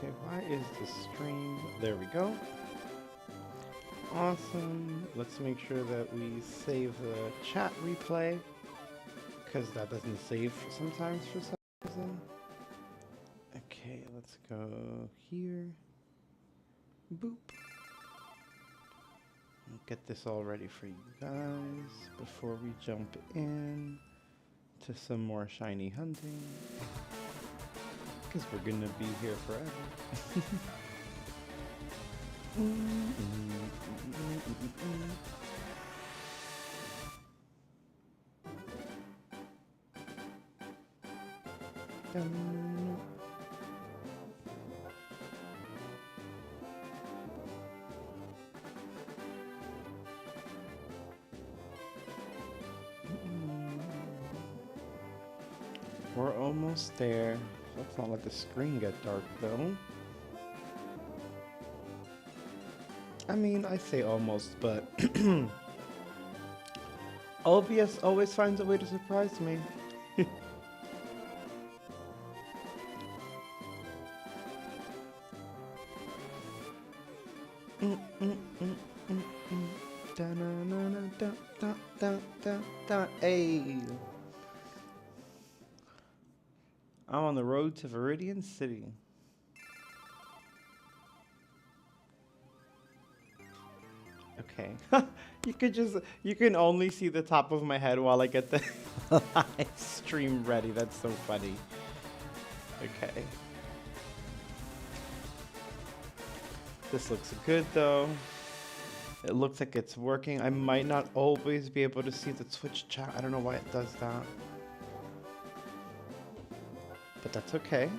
Okay, why is the stream? There we go. Awesome. Let's make sure that we save the chat replay, because that doesn't save sometimes for some reason. Okay, let's go here. Boop. Get this all ready for you guys before we jump in to some more shiny hunting, because we're gonna be here forever. We're almost there. Let's not let the screen get dark though. I mean, I say almost, but OBS always finds a way to surprise me. Hey, I'm on the road to Viridian City. Okay. You can only see the top of my head while I get the live stream ready. That's so funny. Okay. This looks good though. It looks like it's working. I might not always be able to see the Twitch chat. I don't know why it does that. But that's okay.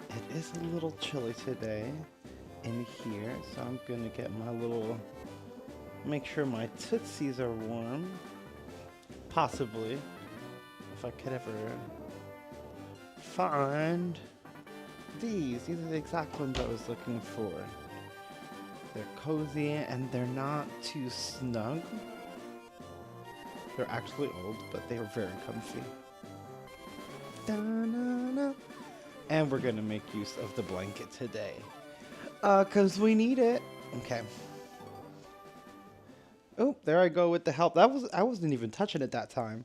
It is a little chilly today in here, so I'm gonna get my little, make sure my tootsies are warm. Possibly, if I could ever find these. These are the exact ones I was looking for. They're cozy and they're not too snug. They're actually old, but they are very comfy. Da-na-na. And we're gonna make use of the blanket today. Cause we need it. Okay. Oh, there I go with the help. I wasn't even touching it that time.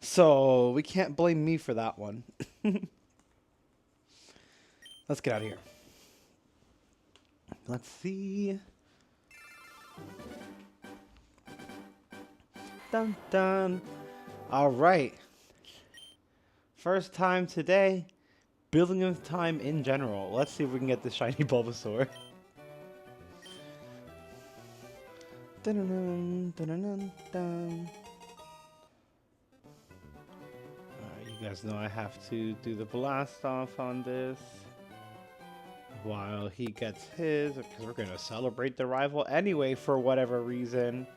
So we can't blame me for that one. Let's get out of here. Let's see. Dun dun. All right. First time today. Building of time in general. Let's see if we can get this shiny Bulbasaur. Dun-dun-dun, dun-dun-dun, dun. You guys know I have to do the blast off on this while he gets his, because we're going to celebrate the rival anyway for whatever reason.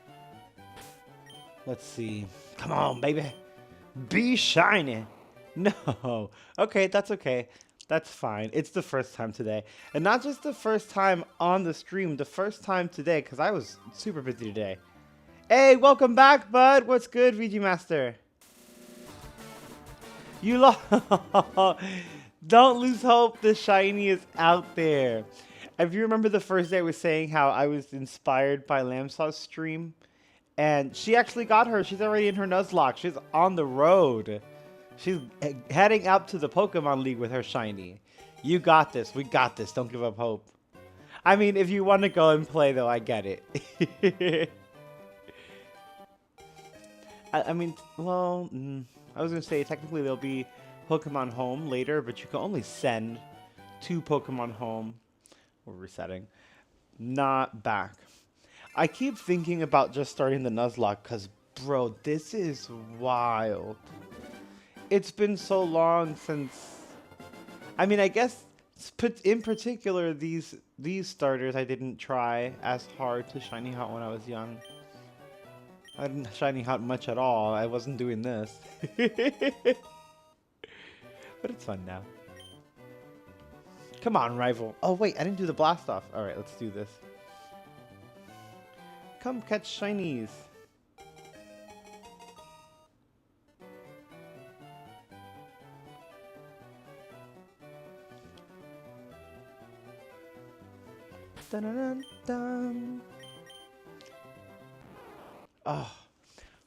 Let's see. Come on, baby. Be shiny. No. Okay, that's okay. That's fine. It's the first time today. And not just the first time on the stream, the first time today, because I was super busy today. Hey, welcome back, bud. What's good, VG Master? You lost. Don't lose hope. The shiny is out there. If you remember the first day I was saying how I was inspired by Lamsaw's stream, and she actually got her. She's already in her Nuzlocke. She's on the road. She's heading out to the Pokemon League with her shiny. You got this. We got this. Don't give up hope. I mean, if you want to go and play, though, I get it. I mean, well, I was going to say, technically, there'll be Pokemon Home later, but you can only send 2 Pokemon Home. We're resetting. Not back. I keep thinking about just starting the Nuzlocke, because, bro, this is wild. It's been so long since... I mean, I guess in particular, these starters I didn't try as hard to shiny hunt when I was young. I didn't shiny hunt much at all. I wasn't doing this. But it's fun now. Come on, rival. Oh, wait, I didn't do the blast off. All right, let's do this. Come catch shinies. Dun, dun, dun, dun. Oh,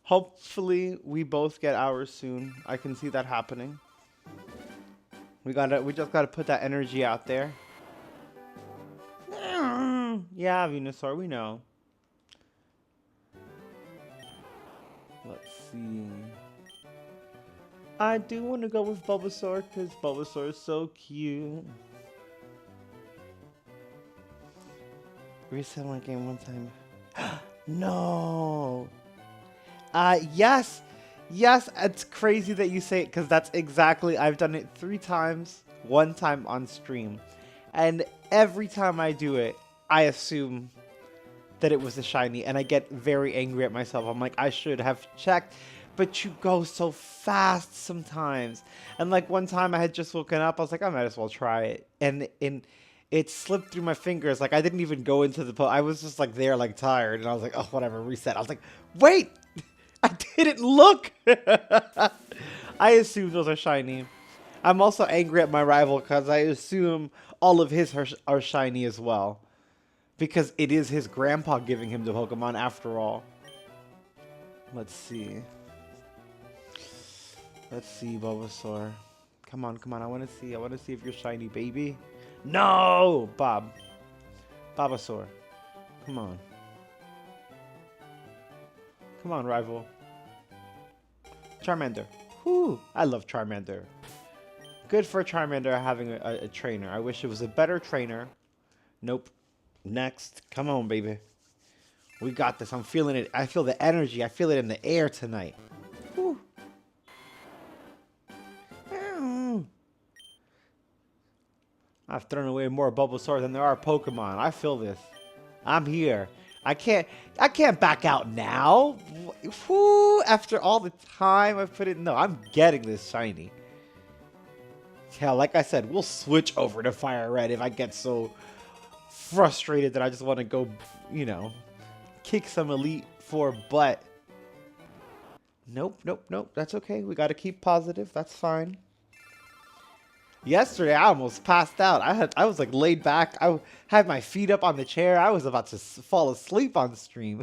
hopefully we both get ours soon. I can see that happening. We just gotta put that energy out there. Yeah, Venusaur, we know. Let's see. I do want to go with Bulbasaur because Bulbasaur is so cute. Reset one game one time. No. Yes. Yes, it's crazy that you say it because that's exactly, I've done it 3 times, 1 time on stream. And every time I do it, I assume that it was a shiny and I get very angry at myself. I'm like, I should have checked, but you go so fast sometimes. And like one time I had just woken up, I was like, I might as well try it. And it slipped through my fingers. Like I didn't even go into the I was just like there like tired and I was like, oh, whatever, reset. I was like, wait, I didn't look. I assume those are shiny. I'm also angry at my rival because I assume all of his are shiny as well. Because it is his grandpa giving him the Pokemon after all. Let's see. Let's see, Bulbasaur. Come on, come on. I want to see. I want to see if you're shiny, baby. No! Bulbasaur. Come on. Come on, rival. Charmander. Whew. I love Charmander. Good for Charmander having a trainer. I wish it was a better trainer. Nope. Next. Come on, baby. We got this. I'm feeling it. I feel the energy. I feel it in the air tonight. Whew. I've thrown away more Bulbasaur than there are Pokemon. I feel this. I'm here. I can't back out now. Whew. After all the time I've put in. No, I'm getting this shiny. Hell, like I said, we'll switch over to Fire Red if I get so frustrated that I just want to go, you know, kick some Elite Four butt. Nope, nope, nope. That's okay. We got to keep positive. That's fine. Yesterday, I almost passed out. I was like laid back. I had my feet up on the chair. I was about to fall asleep on the stream.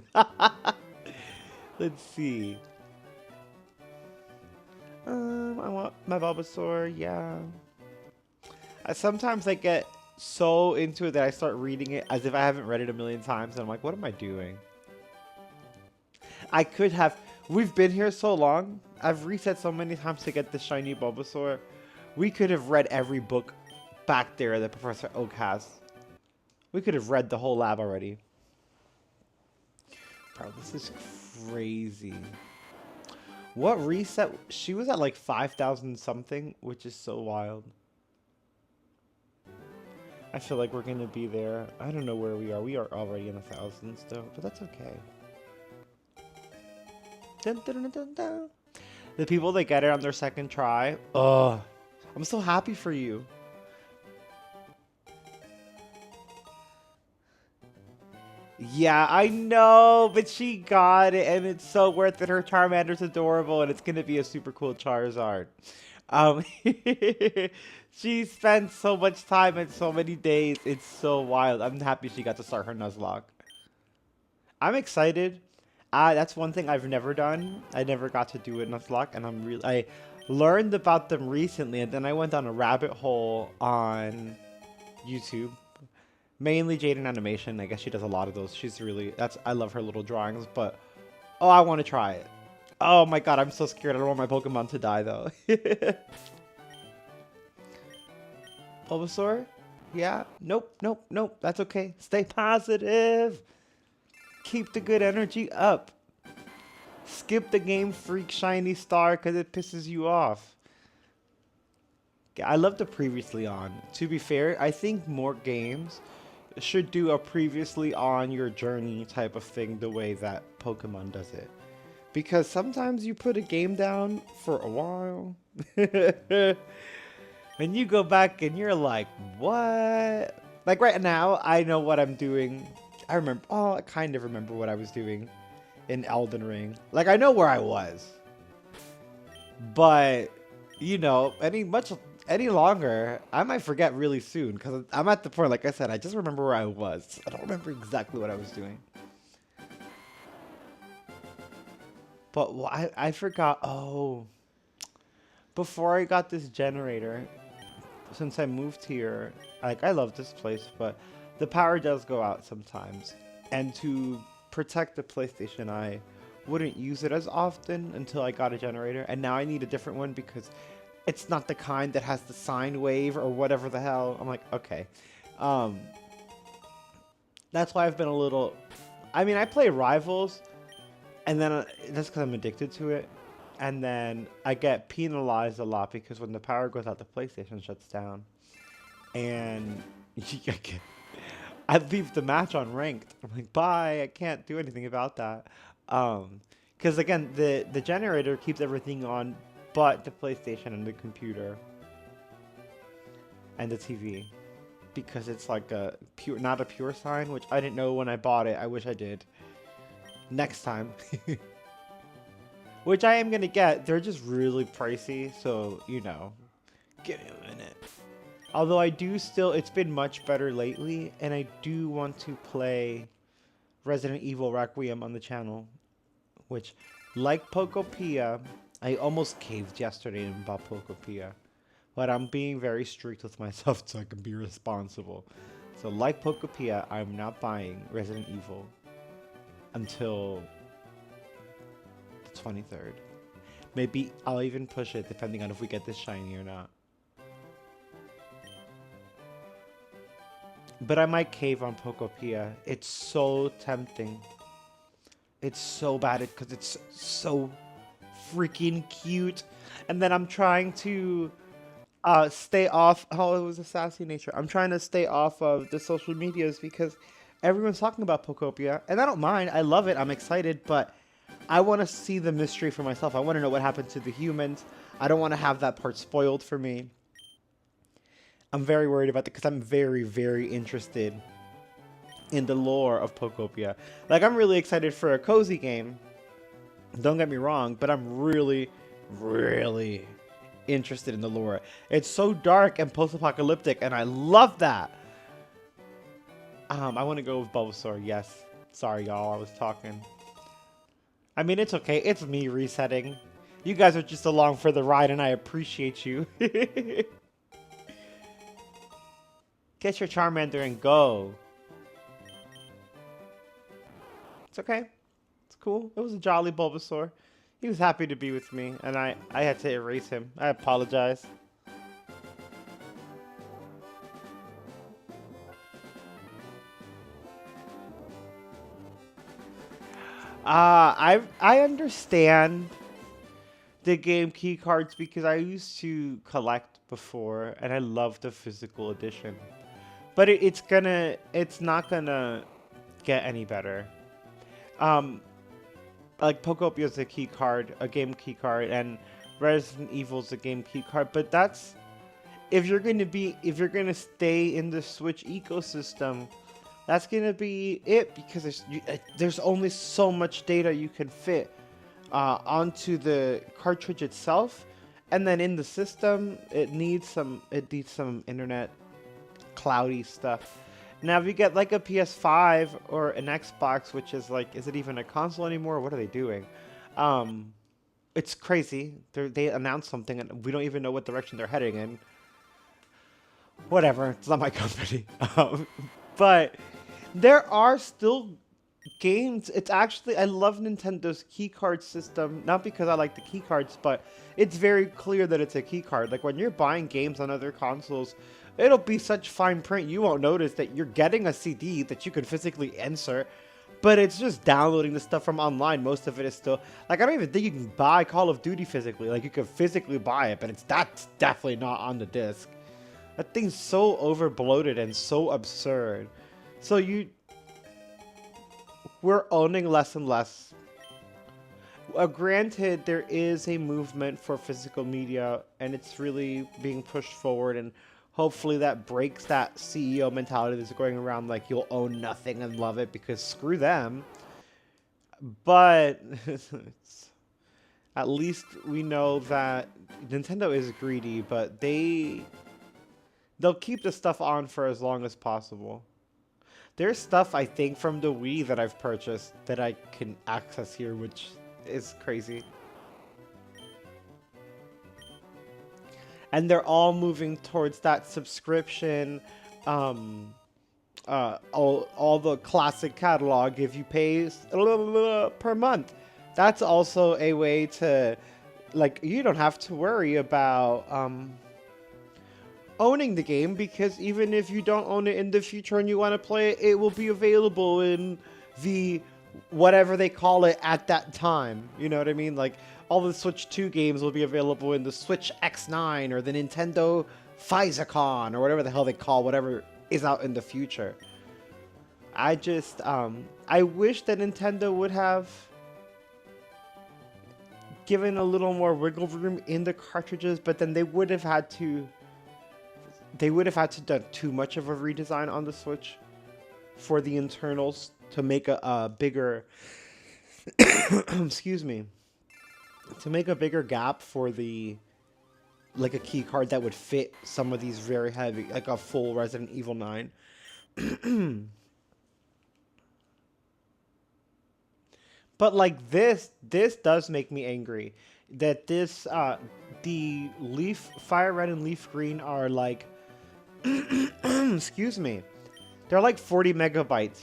Let's see. I want my Bulbasaur. Yeah. Sometimes I get so into it that I start reading it as if I haven't read it a million times. And I'm like, what am I doing? I could have. We've been here so long. I've reset so many times to get the shiny Bulbasaur. We could have read every book back there that Professor Oak has. We could have read the whole lab already. Bro, this is crazy. What reset? She was at like 5,000 something, which is so wild. I feel like we're going to be there. I don't know where we are. We are already in the thousands though, but that's okay. Dun, dun, dun, dun, dun. The people that get it on their second try, ugh. I'm so happy for you. Yeah, I know, but she got it, and it's so worth it. Her Charmander's adorable, and it's going to be a super cool Charizard. She spent so much time and so many days. It's so wild. I'm happy she got to start her Nuzlocke. I'm excited. That's one thing I've never done. I never got to do a Nuzlocke, and I learned about them recently, and then I went on a rabbit hole on YouTube. Mainly Jaden Animation. I guess she does a lot of those. She's really, I love her little drawings, but oh, I want to try it. Oh my god, I'm so scared. I don't want my Pokemon to die though. Bulbasaur? Yeah. Nope, nope, nope. That's okay. Stay positive. Keep the good energy up. Skip the Game Freak shiny star because it pisses you off. I love the previously on. To be fair, I think more games should do a previously on your journey type of thing the way that Pokemon does it. Because sometimes you put a game down for a while. And you go back and you're like, what? Like right now, I know what I'm doing. I kind of remember what I was doing in Elden Ring. Like, I know where I was. But, you know, any longer, I might forget really soon because I'm at the point, like I said, I just remember where I was. I don't remember exactly what I was doing. But I forgot. Oh, before I got this generator, since I moved here, like I love this place, but the power does go out sometimes. And to protect the PlayStation, I wouldn't use it as often until I got a generator. And now I need a different one because it's not the kind that has the sine wave or whatever the hell. I'm like, okay. Um, that's why I've been a little. I mean, I play Rivals, and then that's because I'm addicted to it. And then I get penalized a lot because when the power goes out, the PlayStation shuts down. And I leave the match on ranked. I'm like, bye. I can't do anything about that. Because again, the generator keeps everything on, but the PlayStation and the computer and the TV, because it's like a pure, not a pure sign, which I didn't know when I bought it. I wish I did. Next time. Which I am gonna get. They're just really pricey, so you know, give me a minute. Although I do still, it's been much better lately, and I do want to play Resident Evil Requiem on the channel, which, like Pokopia, I almost caved yesterday and bought Pokopia, but I'm being very strict with myself so I can be responsible. So like Pokopia, I'm not buying Resident Evil until the 23rd. Maybe I'll even push it depending on if we get this shiny or not. But I might cave on Pokopia. It's so tempting. It's so bad because it's so freaking cute. And then I'm trying to stay off. Oh, it was a sassy nature. I'm trying to stay off of the social medias because everyone's talking about Pokopia. And I don't mind. I love it. I'm excited. But I want to see the mystery for myself. I want to know what happened to the humans. I don't want to have that part spoiled for me. I'm very worried about that because I'm very, very interested in the lore of Pokopia. Like, I'm really excited for a cozy game. Don't get me wrong, but I'm really, really interested in the lore. It's so dark and post-apocalyptic, and I love that. I want to go with Bulbasaur, yes. Sorry, y'all, I was talking. I mean, it's okay. It's me resetting. You guys are just along for the ride, and I appreciate you. Get your Charmander and go. It's okay. It's cool. It was a jolly Bulbasaur. He was happy to be with me, and I had to erase him. I apologize. I understand the game key cards because I used to collect before, and I love the physical edition. But it's not gonna get any better. Um, like Pokopia is a key card, a game key card, and Resident Evil is a game key card. But that's if you're gonna stay in the Switch ecosystem, that's gonna be it because there's only so much data you can fit onto the cartridge itself, and then in the system it needs some internet cloudy stuff. Now, if you get like a PS5 or an Xbox, which is like, is it even a console anymore? What are they doing? It's crazy. They announced something and we don't even know what direction they're heading in. Whatever, it's not my company. But there are still games. It's actually, I love Nintendo's keycard system, not because I like the keycards, but it's very clear that it's a keycard. Like when you're buying games on other consoles, it'll be such fine print you won't notice that you're getting a CD that you can physically insert, but it's just downloading the stuff from online. Most of it is still, like, I don't even think you can buy Call of Duty physically. Like, you can physically buy it, but that's definitely not on the disc. That thing's so over bloated and so absurd. So we're owning less and less. Granted, there is a movement for physical media, and it's really being pushed forward, and hopefully that breaks that CEO mentality that's going around like you'll own nothing and love it because screw them. But At least we know that Nintendo is greedy, but they'll keep the stuff on for as long as possible. There's stuff I think from the Wii that I've purchased that I can access here, which is crazy. And they're all moving towards that subscription, um, all the classic catalog. If you pay per month, that's also a way to, like, you don't have to worry about owning the game, because even if you don't own it in the future and you want to play it, it will be available in the whatever they call it at that time. You know what I mean? Like, all the Switch 2 games will be available in the Switch X9 or the Nintendo Physicon or whatever the hell they call whatever is out in the future. I just, I wish that Nintendo would have given a little more wiggle room in the cartridges, but then they would have had to do too much of a redesign on the Switch for the internals to make a bigger excuse me, to make a bigger gap for the, like, a key card that would fit some of these very heavy, like a full Resident Evil 9. But like this does make me angry that the Fire Red and Leaf Green are like excuse me, they're like 40 megabytes,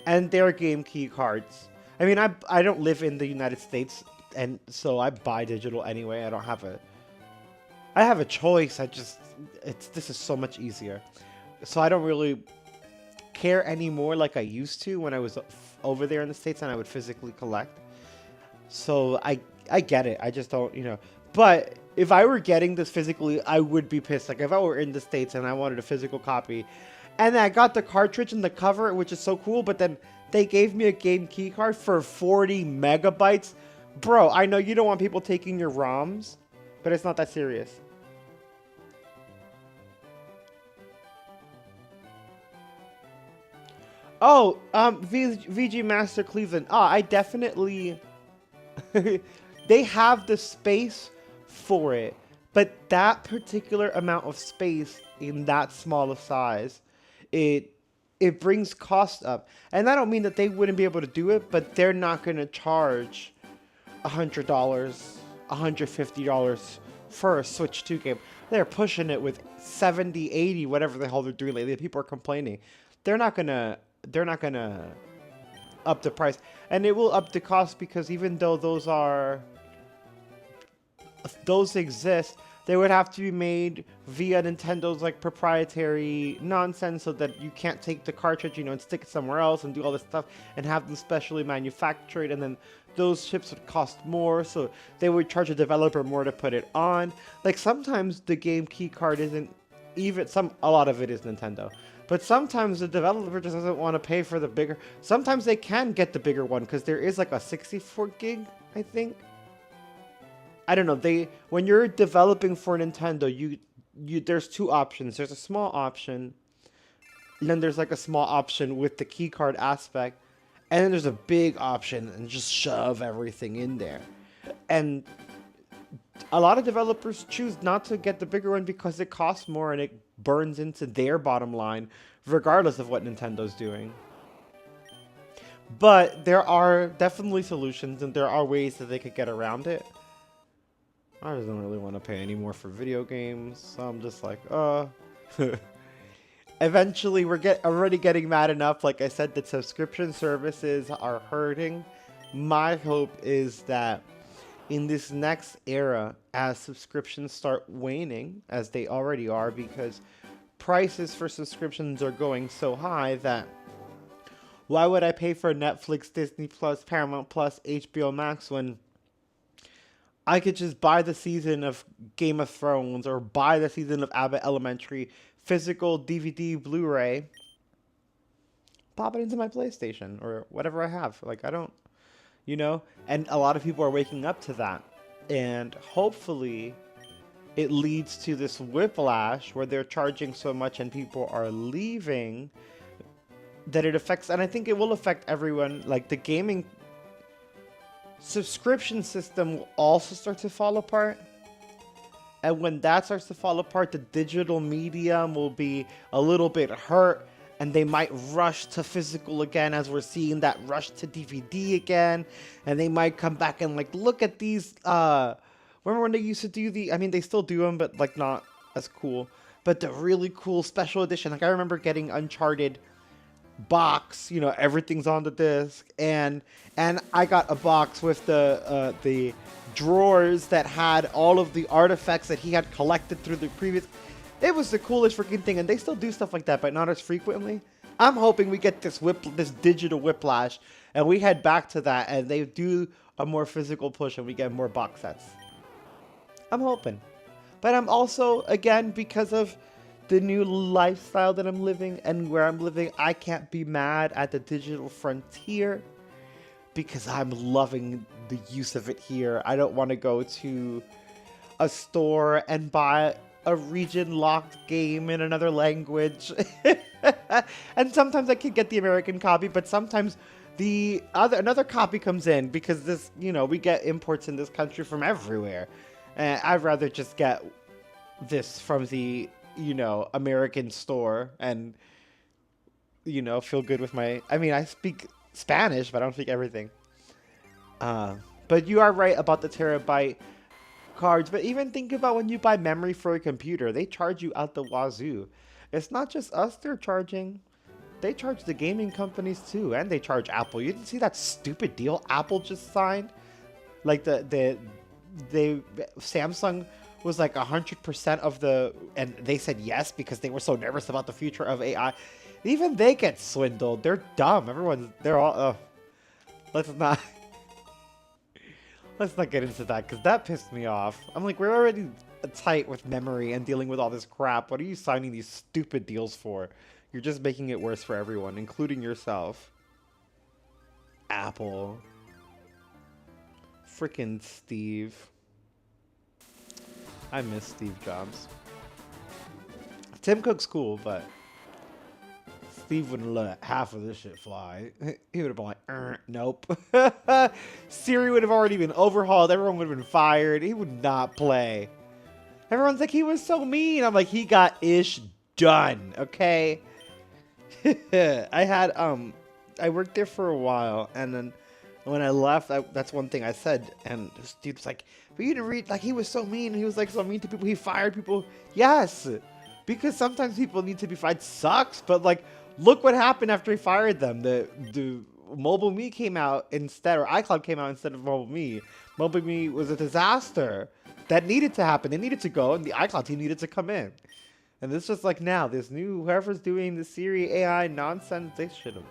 and they're game key cards. I mean, I don't live in the United States, and so I buy digital anyway. I have a choice. This is so much easier. So I don't really care anymore like I used to when I was over there in the States and I would physically collect. So I get it. I just don't, But if I were getting this physically, I would be pissed. Like, if I were in the States and I wanted a physical copy, and then I got the cartridge and the cover, which is so cool, but then they gave me a game key card for 40 megabytes. Bro, I know you don't want people taking your ROMs, but it's not that serious. Oh, VG Master Cleveland. I definitely... They have the space for it, but that particular amount of space in that small a size, it brings cost up. And I don't mean that they wouldn't be able to do it, but they're not going to charge $100, $150 for a Switch 2 game. They're pushing it with 70, 80, whatever the hell they're doing lately. People are complaining. They're not gonna up the price, and it will up the cost, because even though those exist, they would have to be made via Nintendo's like proprietary nonsense, so that you can't take the cartridge, and stick it somewhere else and do all this stuff and have them specially manufactured, and then those chips would cost more, so they would charge a developer more to put it on. Like, sometimes the game key card isn't even, a lot of it is Nintendo. But sometimes the developer just doesn't want to pay for the bigger. Sometimes they can get the bigger one, because there is like a 64 gig, I think. I don't know. When you're developing for Nintendo, there's two options. There's a small option, and then there's like a small option with the keycard aspect, and then there's a big option and just shove everything in there. And a lot of developers choose not to get the bigger one because it costs more and it burns into their bottom line, regardless of what Nintendo's doing. But there are definitely solutions, and there are ways that they could get around it. I just don't really want to pay any more for video games, so I'm just like, Eventually, we're already getting mad enough, like I said, that subscription services are hurting. My hope is that in this next era, as subscriptions start waning, as they already are, because prices for subscriptions are going so high that why would I pay for Netflix, Disney Plus, Paramount Plus, HBO Max when I could just buy the season of Game of Thrones or buy the season of Abbott Elementary, physical DVD, Blu-ray, pop it into my PlayStation or whatever I have. Like, I don't, and a lot of people are waking up to that. And hopefully it leads to this whiplash where they're charging so much and people are leaving, that it affects, and I think it will affect everyone. Like, the gaming subscription system will also start to fall apart. And when that starts to fall apart, the digital medium will be a little bit hurt, and they might rush to physical again, as we're seeing that rush to DVD again. And they might come back and like, look at these. Remember when they used to do I mean, they still do them, but like not as cool. But the really cool special edition, like I remember getting Uncharted box, you know, everything's on the disc, and I got a box with the drawers that had all of the artifacts that he had collected through the previous. It was the coolest freaking thing, and they still do stuff like that, but not as frequently. I'm hoping we get this digital whiplash, and we head back to that, and they do a more physical push, and we get more box sets. I'm hoping, but I'm also, again, because of the new lifestyle that I'm living and where I'm living, I can't be mad at the digital frontier because I'm loving the use of it here. I don't want to go to a store and buy a region-locked game in another language. And sometimes I can get the American copy, but sometimes another copy comes in because this, you know, we get imports in this country from everywhere. And I'd rather just get this from the, you know, American store and, you know, feel good with my, I mean, I speak Spanish, but I don't speak everything. But you are right about the terabyte cards. But even think about when you buy memory for a computer, they charge you out the wazoo. It's not just us they're charging. They charge the gaming companies too, and they charge Apple. You didn't see that stupid deal Apple just signed? Like the Samsung was like 100% of the, and they said yes because they were so nervous about the future of AI. Even they get swindled. They're dumb. They're all, let's not get into that because that pissed me off. I'm like, we're already tight with memory and dealing with all this crap. What are you signing these stupid deals for? You're just making it worse for everyone, including yourself. Apple. Frickin' Steve. I miss Steve Jobs. Tim Cook's cool, but Steve wouldn't let half of this shit fly. He would have been like, nope. Siri would have already been overhauled. Everyone would have been fired. He would not play. Everyone's like, he was so mean. I'm like, he got ish done, okay? I worked there for a while, and then when I left, that's one thing I said, and this dude was like, but you didn't read, like, he was so mean, he was like so mean to people, he fired people. Yes, because sometimes people need to be fired. Sucks, but like, look what happened after he fired them. The Mobile Me came out instead, or iCloud came out instead of Mobile Me. Mobile Me was a disaster. That needed to happen. It needed to go, and the iCloud team needed to come in. And it's just like now, this new, whoever's doing the Siri AI nonsense, they should have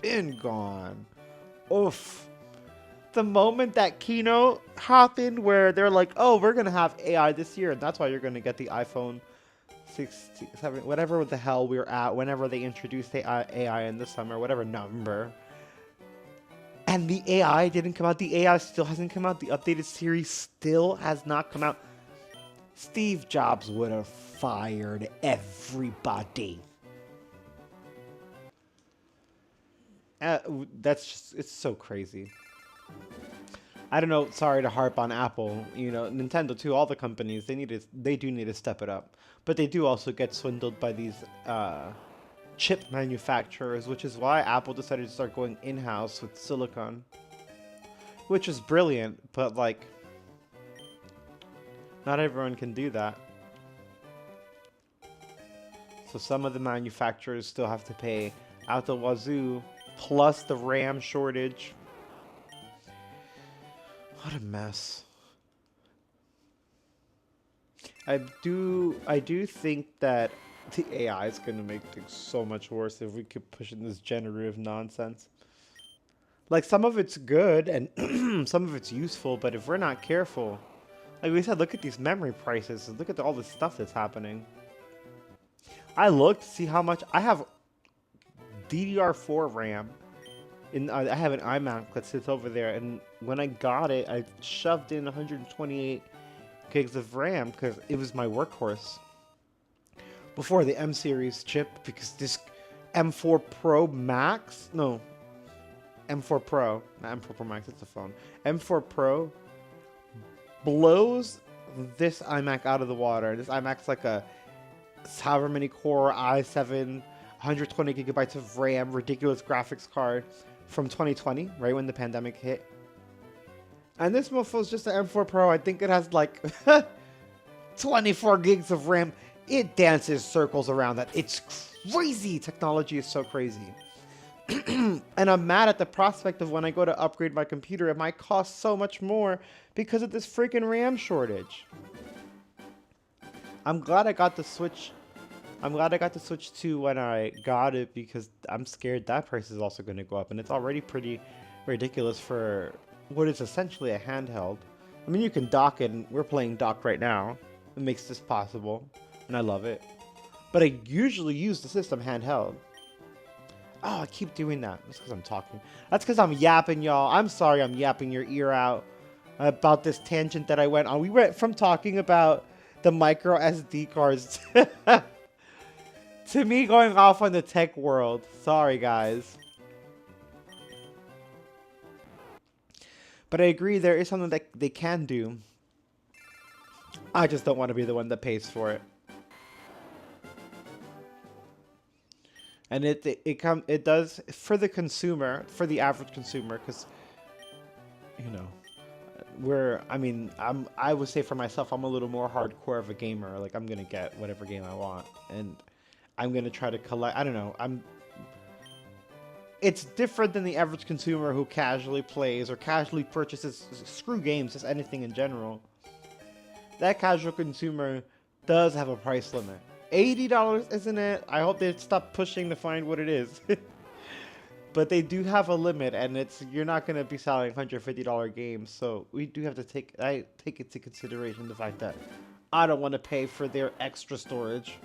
been gone. Oof. The moment that keynote happened where they're like, oh, we're going to have AI this year, and that's why you're going to get the iPhone 67, whatever the hell we're at, whenever they introduced AI in the summer, whatever number. And the AI didn't come out. The AI still hasn't come out. The updated Siri still has not come out. Steve Jobs would have fired everybody. That's just, it's so crazy. I don't know, sorry to harp on Apple, you know, Nintendo too, all the companies, they do need to step it up. But they do also get swindled by these chip manufacturers, which is why Apple decided to start going in-house with silicon. Which is brilliant, but like, not everyone can do that. So some of the manufacturers still have to pay out the wazoo, plus the RAM shortage. What a mess. I do think that the AI is going to make things so much worse if we keep pushing this generative nonsense. Like, some of it's good and some of it's useful, but if we're not careful, like we said, look at these memory prices. Look at all the stuff that's happening. I looked to see how much I have. DDR4 RAM. I have an iMac that sits over there, and when I got it, I shoved in 128 gigs of RAM because it was my workhorse before the M series chip, because this M4 Pro Max, no, M4 Pro, not M4 Pro Max, it's a phone. M4 Pro blows this iMac out of the water. This iMac's like a however many core i7, 120 gigabytes of RAM, ridiculous graphics card from 2020, right when the pandemic hit. And this mofo's just an M4 Pro. I think it has like 24 gigs of RAM. It dances circles around that. It's crazy. Technology is so crazy. And I'm mad at the prospect of when I go to upgrade my computer, it might cost so much more because of this freaking RAM shortage. I'm glad I got the Switch. I'm glad I got the Switch 2 when I got it because I'm scared that price is also going to go up. And it's already pretty ridiculous for what is essentially a handheld. I mean, you can dock it, and we're playing docked right now. It makes this possible, and I love it. But I usually use the system handheld. Oh, I keep doing that. That's because I'm talking. That's because I'm yapping, y'all. I'm sorry I'm yapping your ear out about this tangent that I went on. We went from talking about the micro SD cards to me going off on the tech world. Sorry, guys. But I agree, there is something that they can do. I just don't want to be the one that pays for it. And it does for the consumer, for the average consumer, because you know, I would say for myself, I'm a little more hardcore of a gamer. Like I'm gonna get whatever game I want, and I'm gonna try to collect. I don't know. It's different than the average consumer who casually plays or casually purchases, screw games, just anything in general. That casual consumer does have a price limit. $80, isn't it? I hope they stop pushing to find what it is. But they do have a limit, and you're not going to be selling $150 games, so we do have to take into consideration the fact that I don't want to pay for their extra storage.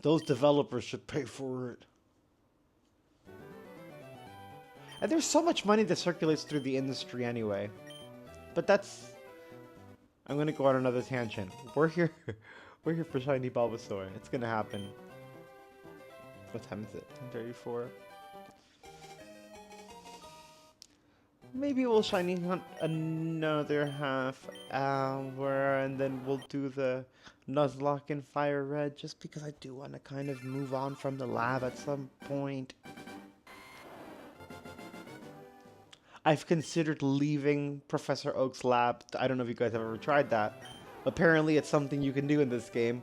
Those developers should pay for it. And there's so much money that circulates through the industry anyway. But I'm gonna go on another tangent. We're here for shiny Bulbasaur. It's gonna happen. What time is it? 10:34. Maybe we'll shiny hunt another half hour, and then we'll do the Nuzlocke and Fire Red, just because I do want to kind of move on from the lab at some point. I've considered leaving Professor Oak's lab. I don't know if you guys have ever tried that. Apparently it's something you can do in this game.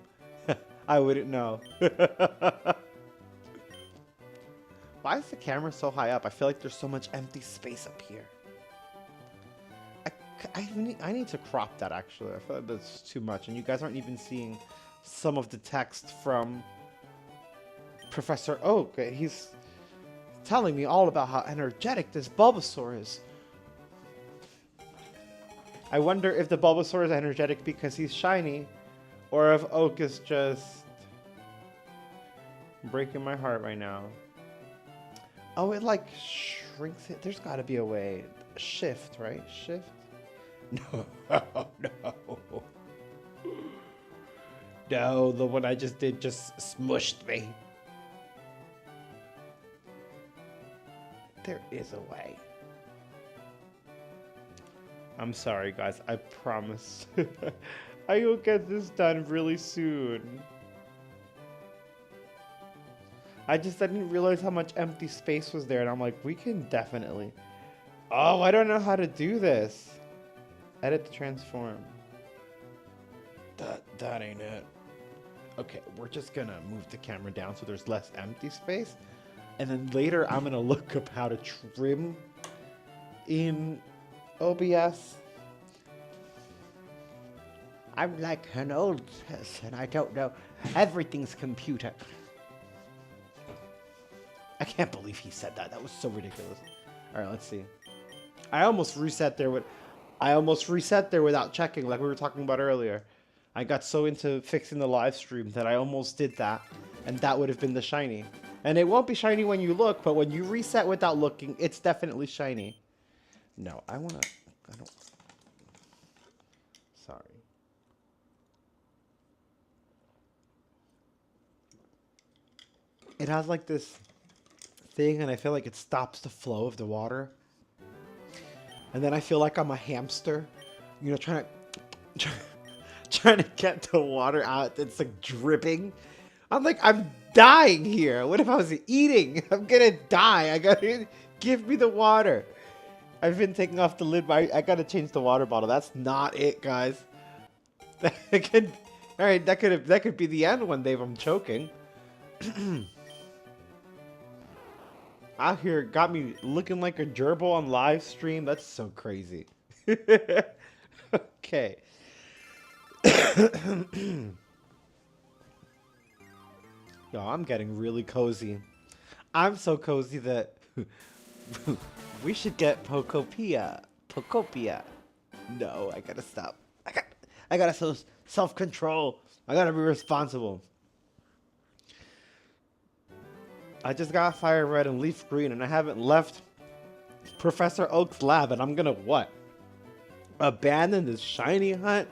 I wouldn't know. Why is the camera so high up? I feel like there's so much empty space up here. I need to crop that, actually. I feel like that's too much. And you guys aren't even seeing some of the text from Professor Oak. He's telling me all about how energetic this Bulbasaur is. I wonder if the Bulbasaur is energetic because he's shiny, or if Oak is just breaking my heart right now. Oh, it like shrinks it. There's got to be a way. Shift, right? Shift? No, no. No, the one I just did just smushed me. There is a way. I'm sorry, guys. I promise. I will get this done really soon. I didn't realize how much empty space was there, and I'm like, we can definitely. Oh, I don't know how to do this. Edit to transform. That ain't it. Okay, we're just gonna move the camera down so there's less empty space. And then later, I'm going to look up how to trim in OBS. I'm like an old person. I don't know. Everything's computer. I can't believe he said that. That was so ridiculous. All right, let's see. I almost reset there without checking, like we were talking about earlier. I got so into fixing the live stream that I almost did that, and that would have been the shiny. And it won't be shiny when you look, but when you reset without looking, it's definitely shiny. No, I don't. Sorry. It has like this thing, and I feel like it stops the flow of the water. And then I feel like I'm a hamster, you know, trying to get the water out. It's like dripping. I'm like, I'm dying here. What if I was eating? I'm gonna die. I gotta give me the water. I've been taking off the lid, but I gotta change the water bottle. That's not it, guys. All right, that could be the end one day if I'm choking. Out here got me looking like a gerbil on live stream. That's so crazy. Okay. Yo, I'm getting really cozy. I'm so cozy that we should get Pokopia. Pokopia. No, I gotta stop. I gotta self-control. I gotta be responsible. I just got Fire Red and Leaf Green, and I haven't left Professor Oak's lab, and I'm gonna what? Abandon this shiny hunt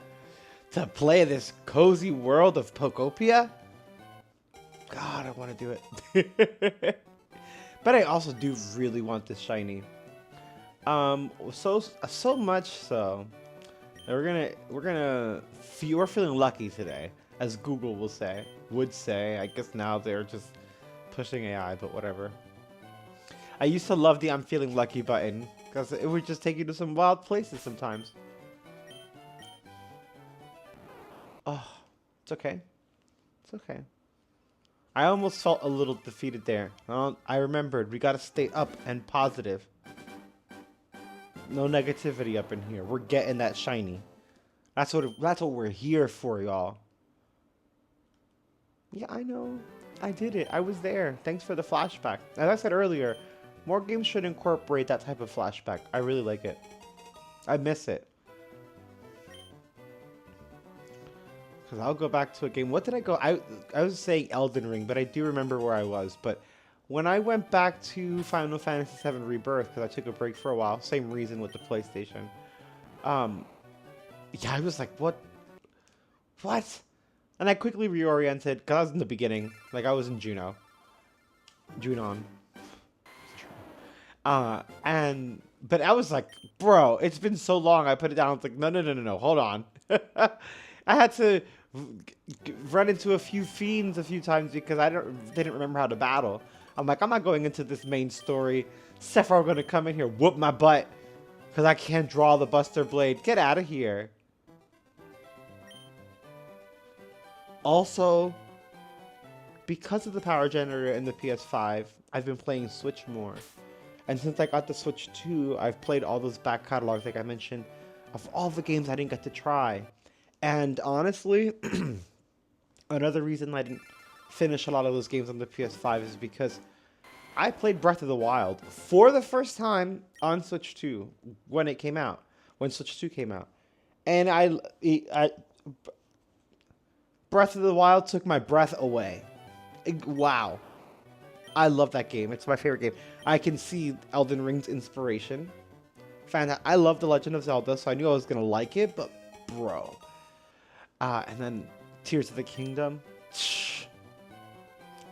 to play this cozy world of Pokopia? God, I want to do it. But I also do really want this shiny. So much so that we're feeling lucky today, as Google would say. I guess now they're just pushing AI, but whatever. I used to love the I'm feeling lucky button because it would just take you to some wild places sometimes. Oh, it's okay. It's okay. I almost felt a little defeated there. I remembered we gotta stay up and positive. No negativity up in here. We're getting that shiny. That's what we're here for, y'all. Yeah, I know. I did it. I was there. Thanks for the flashback. As I said earlier, more games should incorporate that type of flashback. I really like it. I miss it. Because I'll go back to a game. What did I go? I was saying Elden Ring, but I do remember where I was. But when I went back to Final Fantasy VII Rebirth, because I took a break for a while, same reason with the PlayStation. Yeah, I was like, what? And I quickly reoriented, because I was in the beginning. Like, I was in Junon. But I was like, bro, it's been so long. I put it down. I was like, no, hold on. I had to run into a few fiends a few times because didn't remember how to battle. I'm like, I'm not going into this main story. Sephiroth gonna come in here, whoop my butt, because I can't draw the Buster Blade. Get out of here. Also, because of the power generator in the PS5, I've been playing Switch more. And since I got the Switch 2, I've played all those back catalogs, like I mentioned, of all the games I didn't get to try. And honestly, another reason I didn't finish a lot of those games on the PS5 is because I played Breath of the Wild for the first time on Switch 2 when Switch 2 came out. And Breath of the Wild took my breath away. Wow. I love that game. It's my favorite game. I can see Elden Ring's inspiration. I love The Legend of Zelda, so I knew I was going to like it, but bro. And then Tears of the Kingdom. It's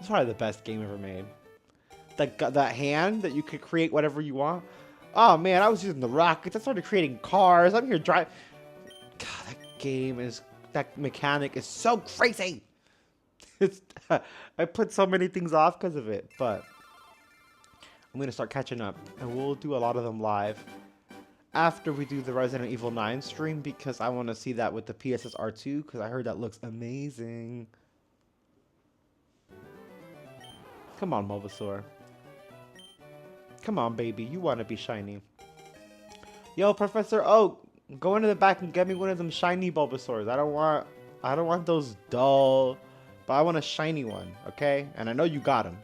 probably the best game ever made. That hand that you could create whatever you want. Oh man, I was using the rockets. I started creating cars. I'm here driving. God, that mechanic is so crazy. I put so many things off because of it, but I'm gonna start catching up, and we'll do a lot of them live after we do the Resident Evil 9 stream, because I want to see that with the PSSR2, because I heard that looks amazing. Come on, Bulbasaur. Come on, baby. You want to be shiny. Yo, Professor Oak, go into the back and get me one of them shiny Bulbasaurs. I don't want those dull, but I want a shiny one, okay? And I know you got them.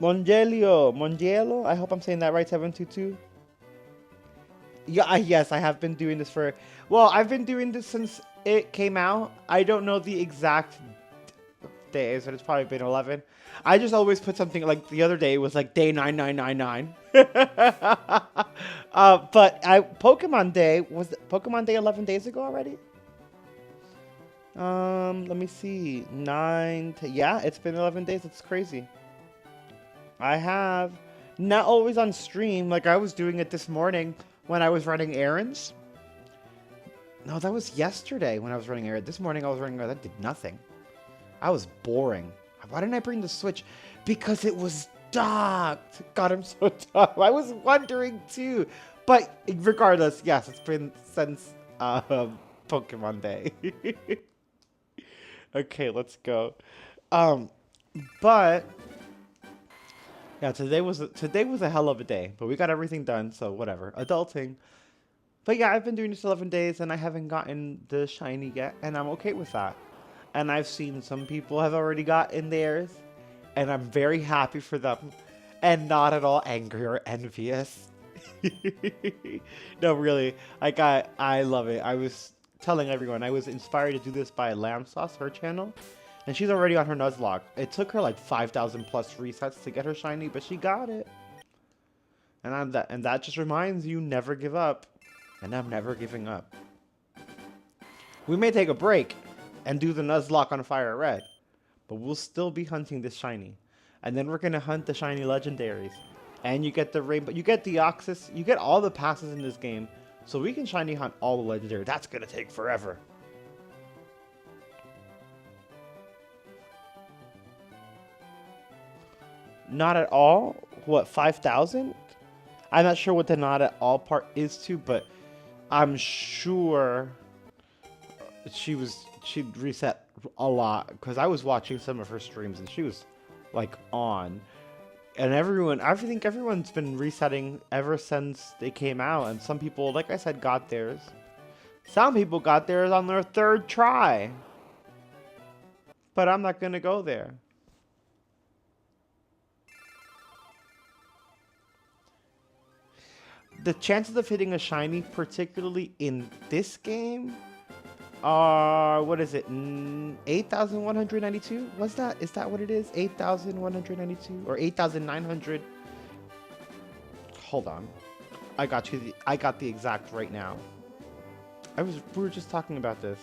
Mongelio, I hope I'm saying that right, 722. Yeah, yes, I have been doing this I've been doing this since it came out. I don't know the exact days, but it's probably been 11. I just always put something like the other day was like day 9999. But Pokemon Day 11 days ago already? Let me see. 9, yeah, it's been 11 days. It's crazy. I have. Not always on stream. Like, I was doing it this morning when I was running errands. No, that was yesterday when I was running errands. This morning I was running errands. That did nothing. I was boring. Why didn't I bring the Switch? Because it was docked. God, I'm so dumb. I was wondering too. But regardless, yes, it's been since Pokemon Day. Okay, let's go. Um, but yeah, today was a hell of a day. But we got everything done, so whatever. Adulting. But yeah, I've been doing this 11 days and I haven't gotten the shiny yet, and I'm okay with that. And I've seen some people have already gotten theirs, and I'm very happy for them, and not at all angry or envious. No, really, I love it. I was telling everyone I was inspired to do this by Lamb Sauce, her channel, and she's already on her Nuzlocke. It took her like 5,000 plus resets to get her shiny, but she got it. And that just reminds you, never give up. And I'm never giving up. We may take a break and do the Nuzlocke on Fire Red, but we'll still be hunting this shiny. And then we're gonna hunt the shiny legendaries. And you get the rainbow, you get the Oxus, you get all the passes in this game, so we can shiny hunt all the legendaries. That's gonna take forever. Not at all? What, 5,000? I'm not sure what the not at all part is too, but I'm sure she'd reset a lot, because I was watching some of her streams and she was like on. And I think everyone's been resetting ever since they came out, and some people, like I said, got theirs. Some people got theirs on their 3rd try. But I'm not gonna go there. The chances of hitting a shiny, particularly in this game, are, what is it, 8,192? Is that what it is? 8,192 or 8,900? Hold on. I got the exact right now. We were just talking about this.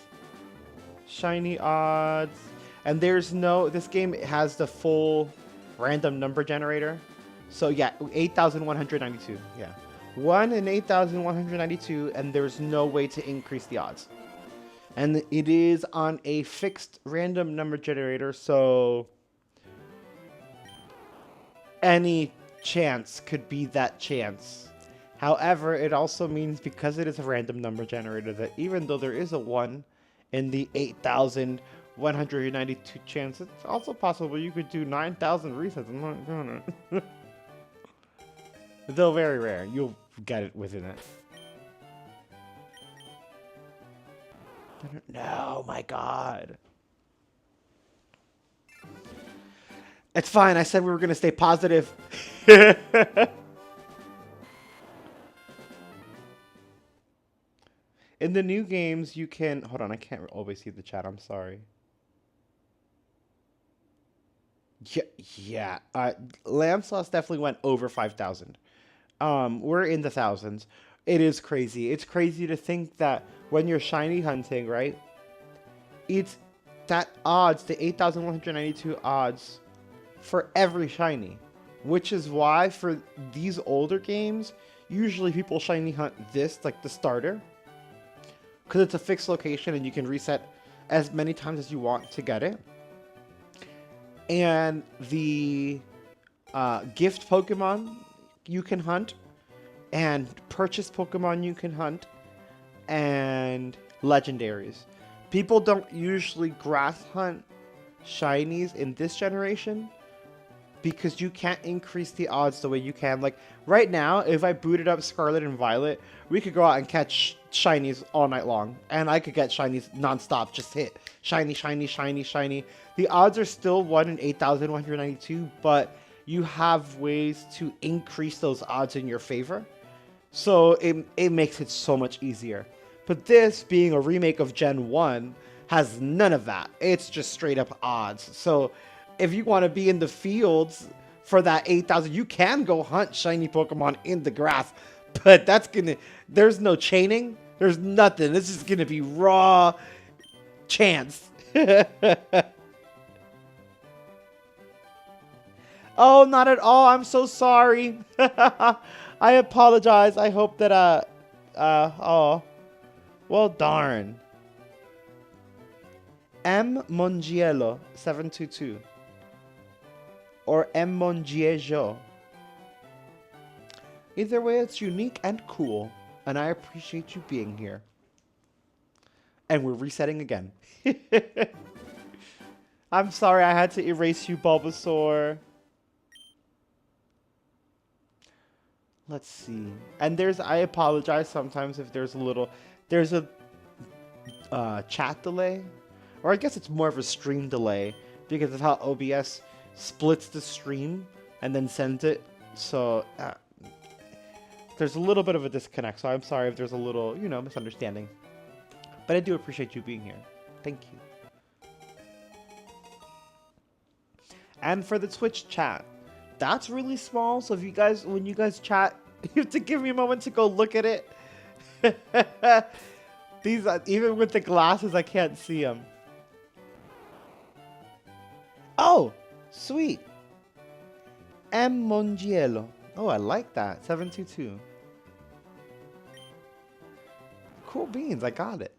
Shiny odds. And this game has the full random number generator. So yeah, 8,192, yeah. 1 in 8,192, and there's no way to increase the odds. And it is on a fixed random number generator, so any chance could be that chance. However, it also means, because it is a random number generator, that even though there is a 1 in the 8,192 chance, it's also possible you could do 9,000 resets. I'm not gonna. Though very rare. You'll get it within it. No, my God. It's fine. I said we were going to stay positive. In the new games, you can... Hold on, I can't always see the chat. I'm sorry. Yeah. Lamb Sauce definitely went over 5,000. We're in the thousands. It is crazy. It's crazy to think that when you're shiny hunting, right? It's that odds, the 8,192 odds for every shiny. Which is why for these older games, usually people shiny hunt this, like the starter. Because it's a fixed location and you can reset as many times as you want to get it. And the gift Pokemon you can hunt, and purchase Pokemon you can hunt, and legendaries. People don't usually grass hunt shinies in this generation because you can't increase the odds the way you can. Like right now, if I booted up Scarlet and Violet, we could go out and catch shinies all night long, and I could get shinies nonstop. Just hit shiny, shiny, shiny, shiny. The odds are still 1 in 8,192, but you have ways to increase those odds in your favor. So it makes it so much easier. But this, being a remake of Gen 1, has none of that. It's just straight up odds. So if you want to be in the fields for that 8,000, you can go hunt shiny Pokemon in the grass. But there's no chaining. There's nothing. This is going to be raw. chance. Oh, not at all. I'm so sorry. I apologize. I hope that, oh, well, darn. M. Mongiello, 722. Or M. Mongiejo. Either way, it's unique and cool. And I appreciate you being here. And we're resetting again. I'm sorry I had to erase you, Bulbasaur. Let's see. And I apologize sometimes if there's a chat delay. Or I guess it's more of a stream delay because of how OBS splits the stream and then sends it. So there's a little bit of a disconnect. So I'm sorry if there's a little, misunderstanding. But I do appreciate you being here. Thank you. And for the Twitch chat, that's really small. So if when you guys chat, you have to give me a moment to go look at it. These, even with the glasses, I can't see them. Oh, sweet. M. Mongiello. Oh, I like that. 722. Cool beans. I got it.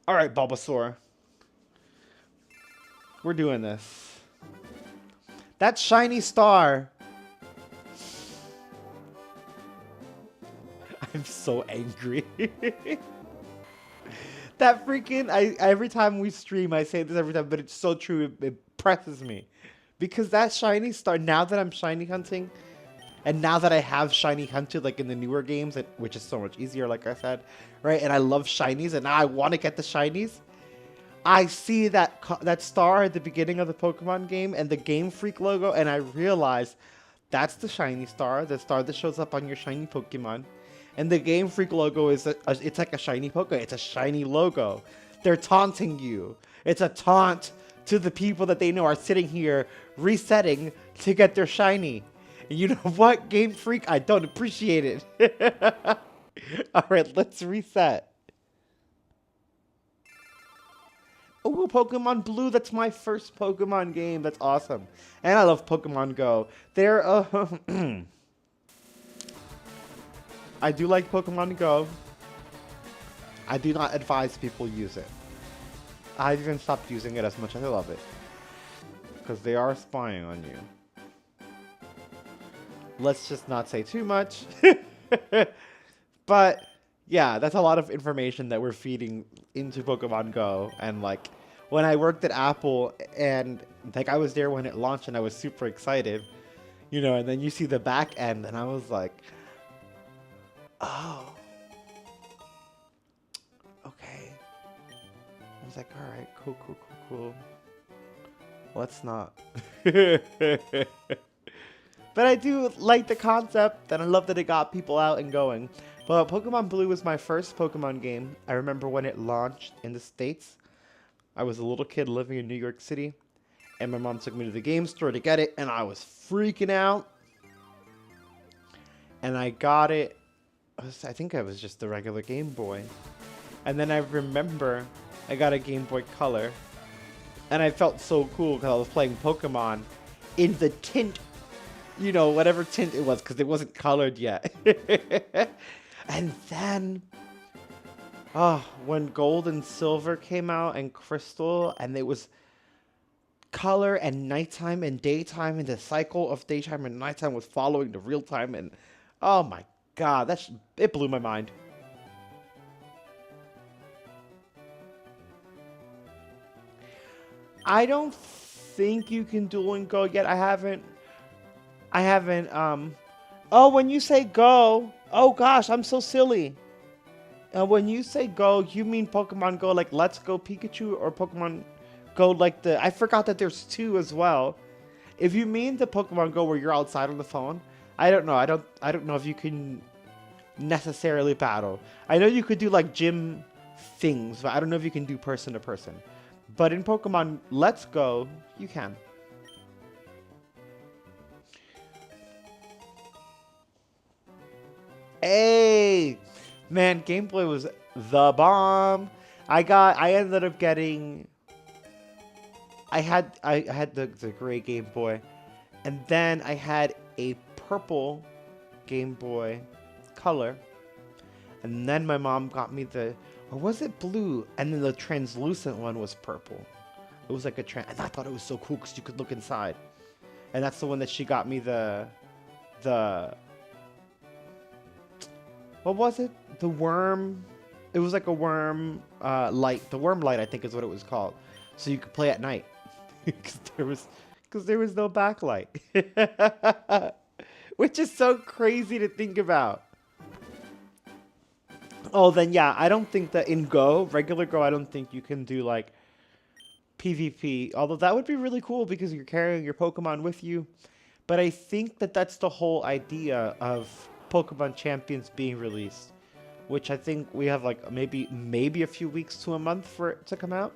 All right, Bulbasaur. We're doing this. That shiny star. I'm so angry. That freaking, every time we stream, I say this every time, but it's so true. It presses me. Because that shiny star, now that I'm shiny hunting, and now that I have shiny hunted, like in the newer games, which is so much easier, like I said, right? And I love shinies, and now I want to get the shinies. I see that star at the beginning of the Pokemon game and the Game Freak logo, and I realize that's the shiny star, the star that shows up on your shiny Pokemon. And the Game Freak logo is it's like a shiny Pokemon. It's a shiny logo. They're taunting you. It's a taunt to the people that they know are sitting here resetting to get their shiny. And you know what, Game Freak? I don't appreciate it. All right, let's reset. Oh, Pokemon Blue. That's my first Pokemon game. That's awesome. And I love Pokemon Go. I do like Pokemon Go. I do not advise people use it. I've even stopped using it as much as I love it. Because they are spying on you. Let's just not say too much. But, yeah, that's a lot of information that we're feeding into Pokemon Go. And, like, when I worked at Apple and, like, I was there when it launched and I was super excited. And then you see the back end and I was like, oh. Okay. I was like, all right, cool. Let's not. But I do like the concept, and I love that it got people out and going. But Pokemon Blue was my first Pokemon game. I remember when it launched in the States. I was a little kid living in New York City, and my mom took me to the game store to get it, and I was freaking out. And I got it. I think it was just the regular Game Boy. And then I remember I got a Game Boy Color. And I felt so cool because I was playing Pokemon in the tint, whatever tint it was, because it wasn't colored yet. And then, when Gold and Silver came out and Crystal, and it was color and nighttime and daytime, and the cycle of daytime and nighttime was following the real time, and oh my God, it blew my mind. I don't think you can duel and go yet. I haven't, oh, when you say go, oh gosh, I'm so silly. When you say go, you mean Pokemon Go like Let's Go Pikachu, or Pokemon Go like I forgot that there's two as well. If you mean the Pokemon Go where you're outside on the phone, I don't know. I don't know if you can necessarily battle. I know you could do like gym things, but I don't know if you can do person to person. But in Pokemon Let's Go, you can. Hey! Man, gameplay was the bomb. I ended up getting. I had the gray Game Boy, and then I had a purple Game Boy Color, and then my mom got me or was it blue? And then the translucent one was purple. It was like and I thought it was so cool because you could look inside. And that's the one that she got me the, what was it? The worm. It was like a worm light. The worm light, I think, is what it was called. So you could play at night because there was no backlight, which is so crazy to think about. Oh, then yeah, I don't think that in regular Go, I don't think you can do like PvP. Although that would be really cool because you're carrying your Pokemon with you. But I think that that's the whole idea of Pokemon Champions being released, which I think we have like maybe a few weeks to a month for it to come out.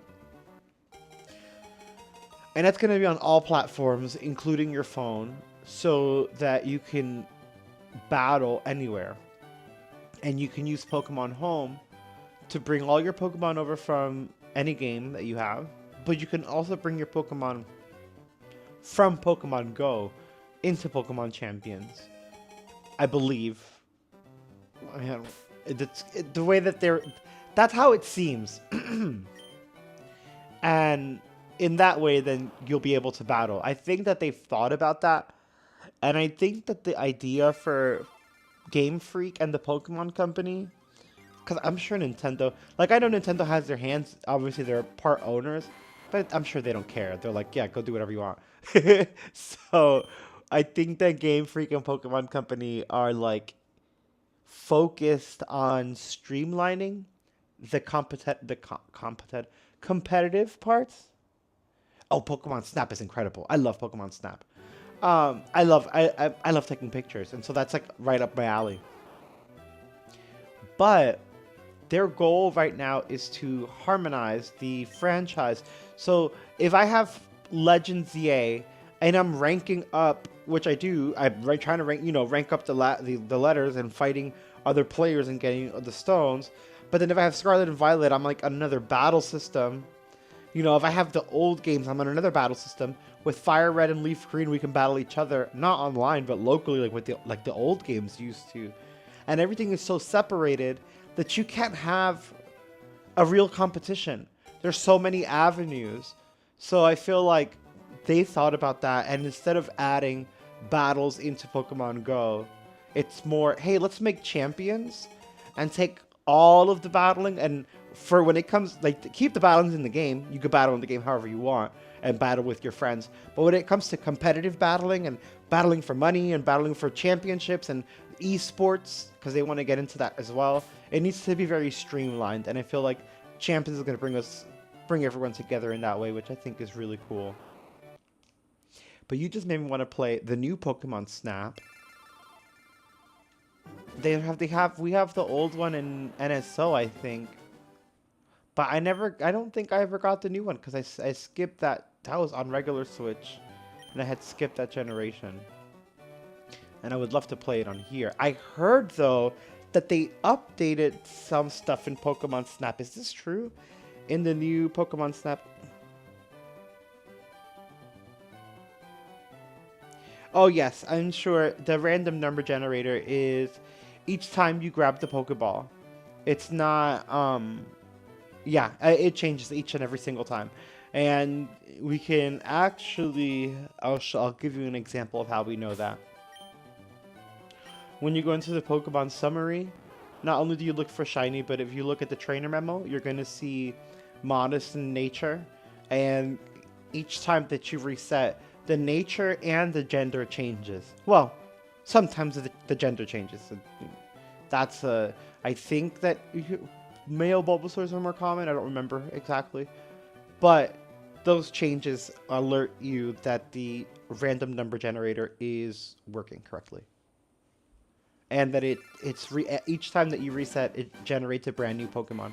And that's going to be on all platforms, including your phone, so that you can battle anywhere. And you can use Pokemon Home to bring all your Pokemon over from any game that you have. But you can also bring your Pokemon from Pokemon Go into Pokemon Champions, I believe. The way that that's how it seems. And in that way, then you'll be able to battle. I think that they've thought about that. And I think that the idea for Game Freak and the Pokemon Company, because I'm sure Nintendo, like I know Nintendo has their hands, obviously they're part owners, but I'm sure they don't care. They're like, yeah, go do whatever you want. So I think that Game Freak and Pokemon Company are like focused on streamlining the competitive parts. Oh, Pokemon Snap is incredible. I love Pokemon Snap. I love taking pictures, and so that's like right up my alley. But their goal right now is to harmonize the franchise. So if I have Legends EA and I'm ranking up, which I do, I'm trying to rank up the letters and fighting other players and getting the stones. But then if I have Scarlet and Violet, I'm like on another battle system. If I have the old games, I'm on another battle system. With Fire Red and Leaf Green, we can battle each other, not online, but locally, like with the old games used to. And everything is so separated that you can't have a real competition. There's so many avenues. So I feel like they thought about that, and instead of adding battles into Pokemon Go, it's more, hey, let's make champions and take all of the battling, and for when it comes, like, keep the battling in the game. You could battle in the game however you want and battle with your friends. But when it comes to competitive battling and battling for money and battling for championships and esports, because they want to get into that as well, it needs to be very streamlined. And I feel like Champions is going to bring everyone together in that way, which I think is really cool. But you just made me want to play the new Pokemon Snap. We have the old one in NSO, I think. But I don't think I ever got the new one because I skipped that. That was on regular Switch, and I had skipped that generation. And I would love to play it on here. I heard, though, that they updated some stuff in Pokemon Snap. Is this true? In the new Pokemon Snap? Oh, yes. I'm sure the random number generator is each time you grab the Pokeball. It's not... Yeah, it changes each and every single time. And we can actually... I'll give you an example of how we know that. When you go into the Pokemon summary, not only do you look for shiny, but if you look at the trainer memo, you're going to see modest in nature. And each time that you reset, the nature and the gender changes. Well, sometimes the gender changes. That's I think that male Bulbasaurs are more common. I don't remember exactly. But those changes alert you that the random number generator is working correctly. And that each time that you reset, it generates a brand new Pokemon.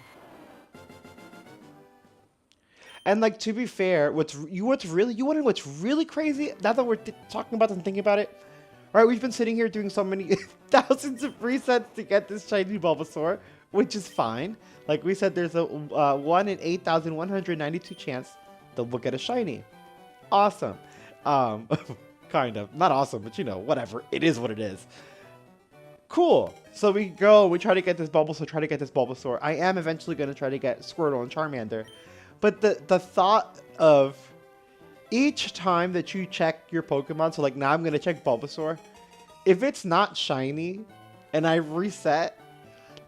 And like, to be fair, what's really crazy? Now that we're talking about this and thinking about it, right? We've been sitting here doing so many thousands of resets to get this shiny Bulbasaur, which is fine. Like we said, there's a 1 in 8,192 chance that we'll get a shiny. Awesome. Um, kind of. Not awesome, but you know, whatever. It is what it is. Cool. So we go, we try to get this Bulbasaur. I am eventually going to try to get Squirtle and Charmander. But the thought of each time that you check your Pokemon, so like now I'm going to check Bulbasaur, if it's not shiny and I reset,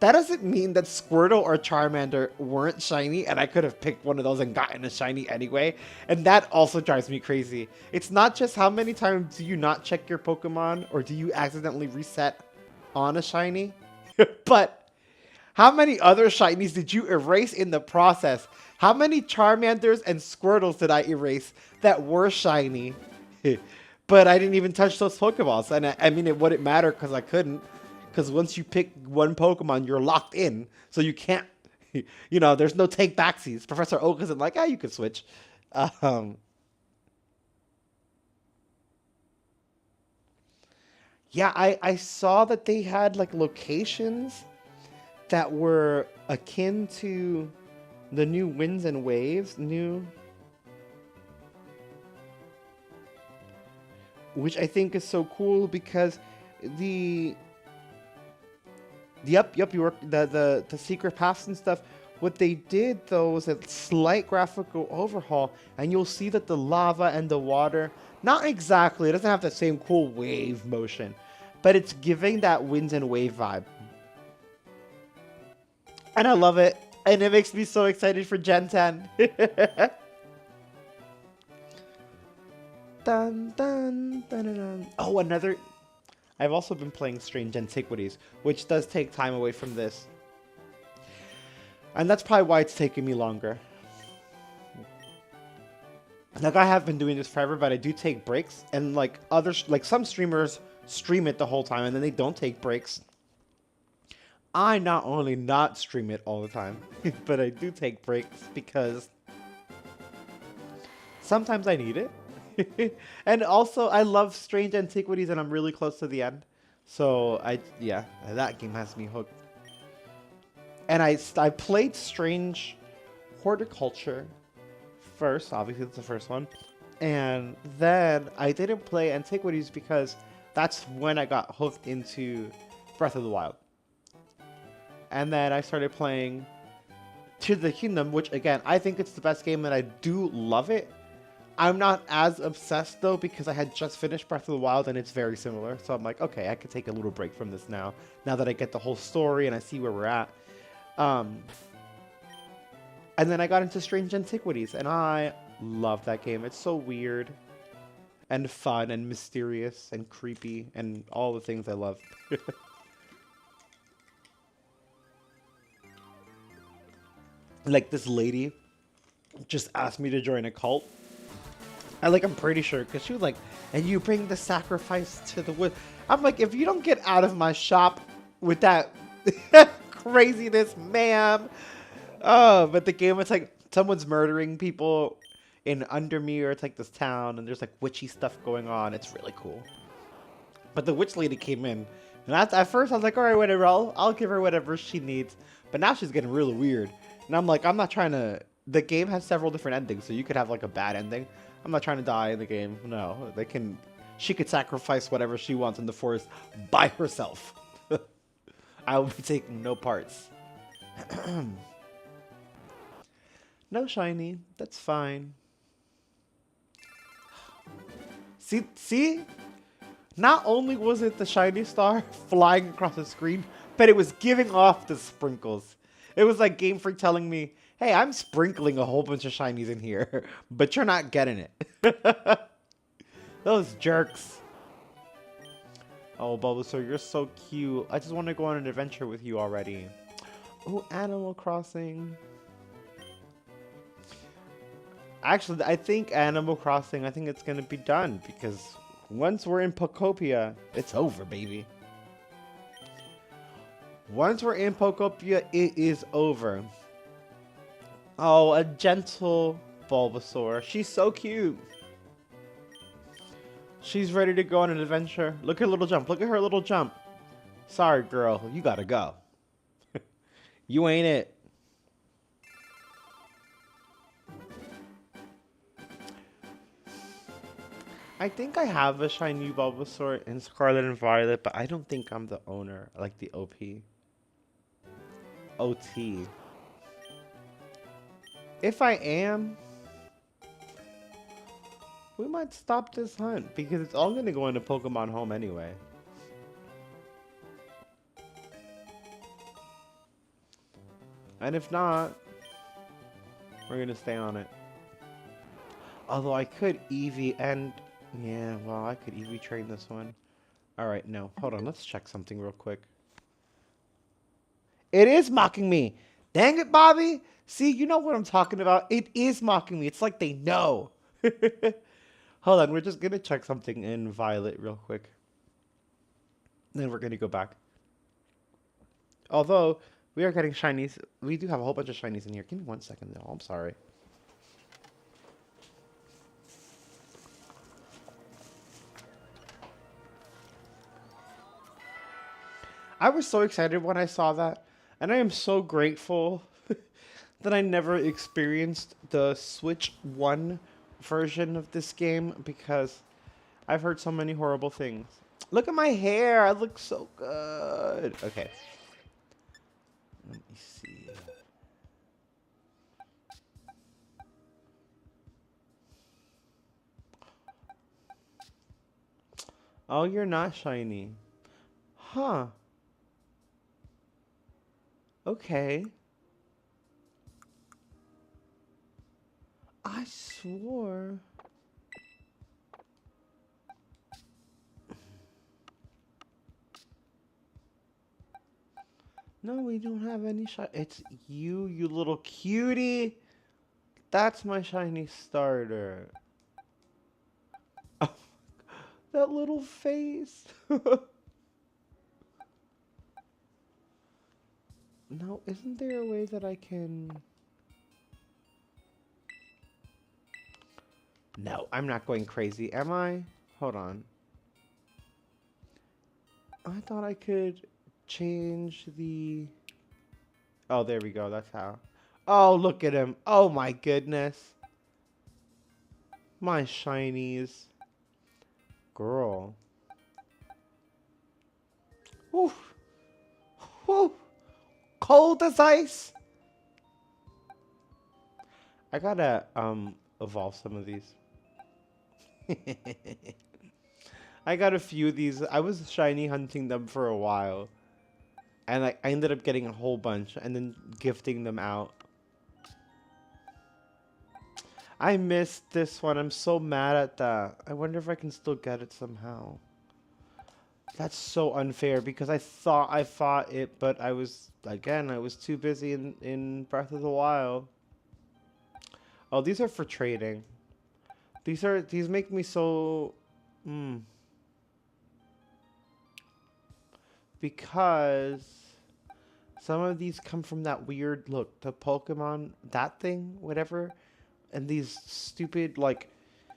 that doesn't mean that Squirtle or Charmander weren't shiny and I could have picked one of those and gotten a shiny anyway. And that also drives me crazy. It's not just how many times do you not check your Pokemon or do you accidentally reset on a shiny, but how many other shinies did you erase in the process? How many Charmanders and Squirtles did I erase that were shiny? But I didn't even touch those Pokeballs. And I mean, it wouldn't matter because I couldn't. Because once you pick one Pokemon, you're locked in. So you can't, you know, there's no take backsies. Professor Oak isn't like, you could switch. Yeah, I saw that they had like locations that were akin to the new Winds and Waves, which I think is so cool because the yep, you were the secret paths and stuff. What they did though was a slight graphical overhaul, and you'll see that the lava and the water, not exactly, it doesn't have the same cool wave motion, but it's giving that Winds and Wave vibe. And I love it. And it makes me so excited for Gen 10. Dun, dun, dun, dun, dun. Oh, another... I've also been playing Strange Antiquities, which does take time away from this. And that's probably why it's taking me longer. Like, I have been doing this forever, but I do take breaks. And like some streamers stream it the whole time and then they don't take breaks. I not only not stream it all the time, but I do take breaks because sometimes I need it. And also, I love Strange Antiquities and I'm really close to the end. So, yeah, that game has me hooked. And I played Strange Horticulture first, obviously it's the first one. And then I didn't play Antiquities because that's when I got hooked into Breath of the Wild. And then I started playing Tears of the Kingdom, which again, I think it's the best game and I do love it. I'm not as obsessed though because I had just finished Breath of the Wild and it's very similar. So I'm like, okay, I could take a little break from this now that I get the whole story and I see where we're at. And then I got into Strange Antiquities and I love that game. It's so weird and fun and mysterious and creepy and all the things I love. Like this lady just asked me to join a cult. I'm pretty sure, because she was like, and you bring the sacrifice to the wood. I'm like, if you don't get out of my shop with that craziness, ma'am. Oh, but the game was like, someone's murdering people in Undermere. It's like this town, and there's like witchy stuff going on. It's really cool. But the witch lady came in, and at first I was like, all right, whatever, I'll give her whatever she needs. But now she's getting really weird. And I'm like, I'm not trying to... The game has several different endings, so you could have like a bad ending. I'm not trying to die in the game. No, she could sacrifice whatever she wants in the forest by herself. I will be taking no parts. No shiny. That's fine. See? Not only was it the shiny star flying across the screen, but it was giving off the sprinkles. It was like Game Freak telling me, hey, I'm sprinkling a whole bunch of shinies in here, but you're not getting it. Those jerks. Oh, Bulbasaur, you're so cute. I just want to go on an adventure with you already. Oh, Animal Crossing. Actually, I think Animal Crossing, I think it's going to be done because once we're in Pokopia, it's over, baby. Once we're in Pokopia, it is over. Oh, a gentle Bulbasaur. She's so cute. She's ready to go on an adventure. Look at her little jump. Look at her little jump. Sorry, girl. You gotta go. You ain't it. I think I have a shiny Bulbasaur in Scarlet and Violet, but I don't think I'm the owner, like the OP. OT. If I am, we might stop this hunt because it's all gonna go into Pokemon Home anyway. And if not, we're gonna stay on it. Although I could Eevee and... Yeah, well, I could Eevee train this one. Alright, no. Hold on, let's check something real quick. It is mocking me! Dang it, Bobby! See, you know what I'm talking about. It is mocking me. It's like they know. Hold on, we're just gonna check something in Violet real quick. Then we're gonna go back. Although, we are getting shinies. We do have a whole bunch of shinies in here. Give me 1 second, though. I'm sorry. I was so excited when I saw that, and I am so grateful that I never experienced the Switch 1 version of this game because I've heard so many horrible things. Look at my hair. I look so good. Okay. Let me see. Oh, you're not shiny. Huh. Okay. I swore. No, we don't have any shiny. It's you, you little cutie. That's my shiny starter. Oh, that little face. No, isn't there a way that I can... No, I'm not going crazy, am I? Hold on. I thought I could change the... Oh, there we go. That's how. Oh, look at him. Oh, my goodness. My shinies. Girl. Woo. Woo. Cold as ice. I gotta, evolve some of these. I got a few of these. I was shiny hunting them for a while. And I ended up getting a whole bunch and then gifting them out. I missed this one. I'm so mad at that. I wonder if I can still get it somehow. That's so unfair because I thought I fought it, but I was, again, I was too busy in Breath of the Wild. Oh, these are for trading. These make me so... Because some of these come from that weird, look, the Pokemon, that thing, whatever. And these stupid, like,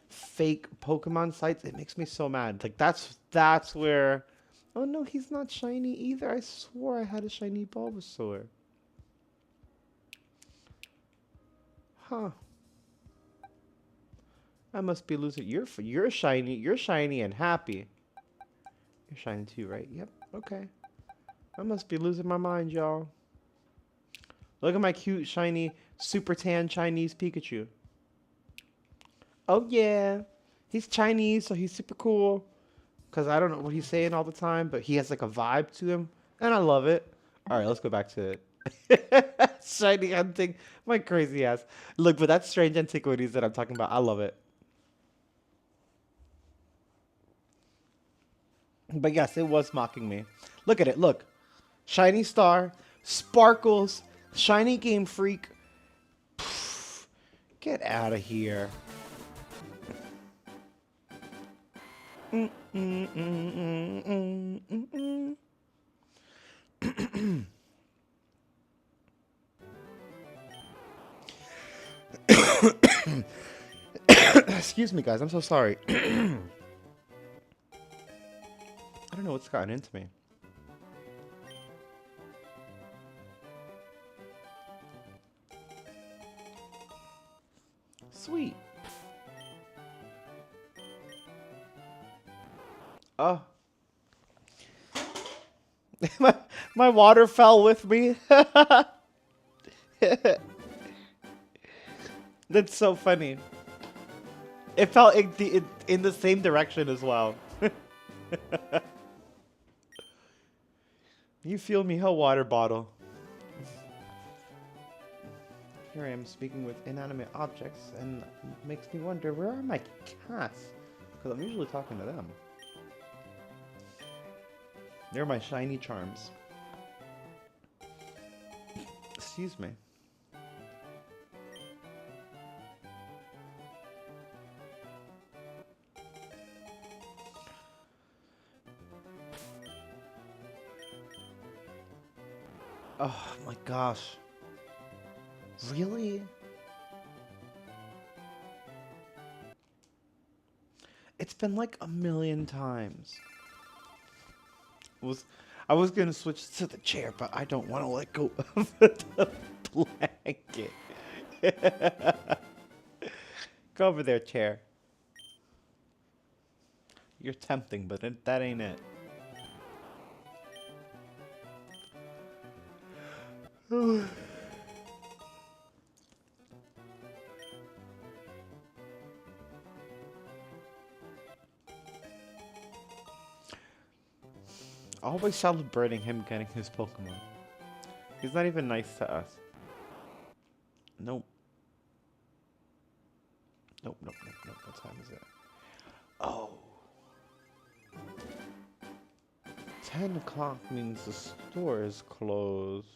fake Pokemon sites, it makes me so mad. Like, that's where... Oh, no, he's not shiny either. I swore I had a shiny Bulbasaur. Huh. I must be losing. You're shiny. You're shiny and happy. You're shiny too, right? Yep. Okay. I must be losing my mind, y'all. Look at my cute, shiny, super tan Chinese Pikachu. Oh, yeah. He's Chinese, so he's super cool. Because I don't know what he's saying all the time, but he has like a vibe to him. And I love it. All right, let's go back to it. Shiny hunting. My crazy ass. Look, but that's strange antiquities that I'm talking about. I love it. But yes, it was mocking me. Look at it. Look. Shiny Star. Sparkles. Shiny Game Freak. Pff, get out of here. Excuse me, guys. I'm so sorry. I don't know what's gotten into me. Sweet. Oh. my water fell with me. That's so funny. It fell in the same direction as well. You feel me, ho, water bottle. Here I am speaking with inanimate objects, and it makes me wonder, where are my cats? Because I'm usually talking to them. They're my shiny charms. Excuse me. Oh my gosh. Really? It's been like a million times. I was gonna switch to the chair, but I don't want to let go of the blanket. Go over there, chair. You're tempting, but that ain't it. Always celebrating him getting his Pokemon. He's not even nice to us. Nope. Nope. What time is it? Oh. 10 o'clock means the store is closed.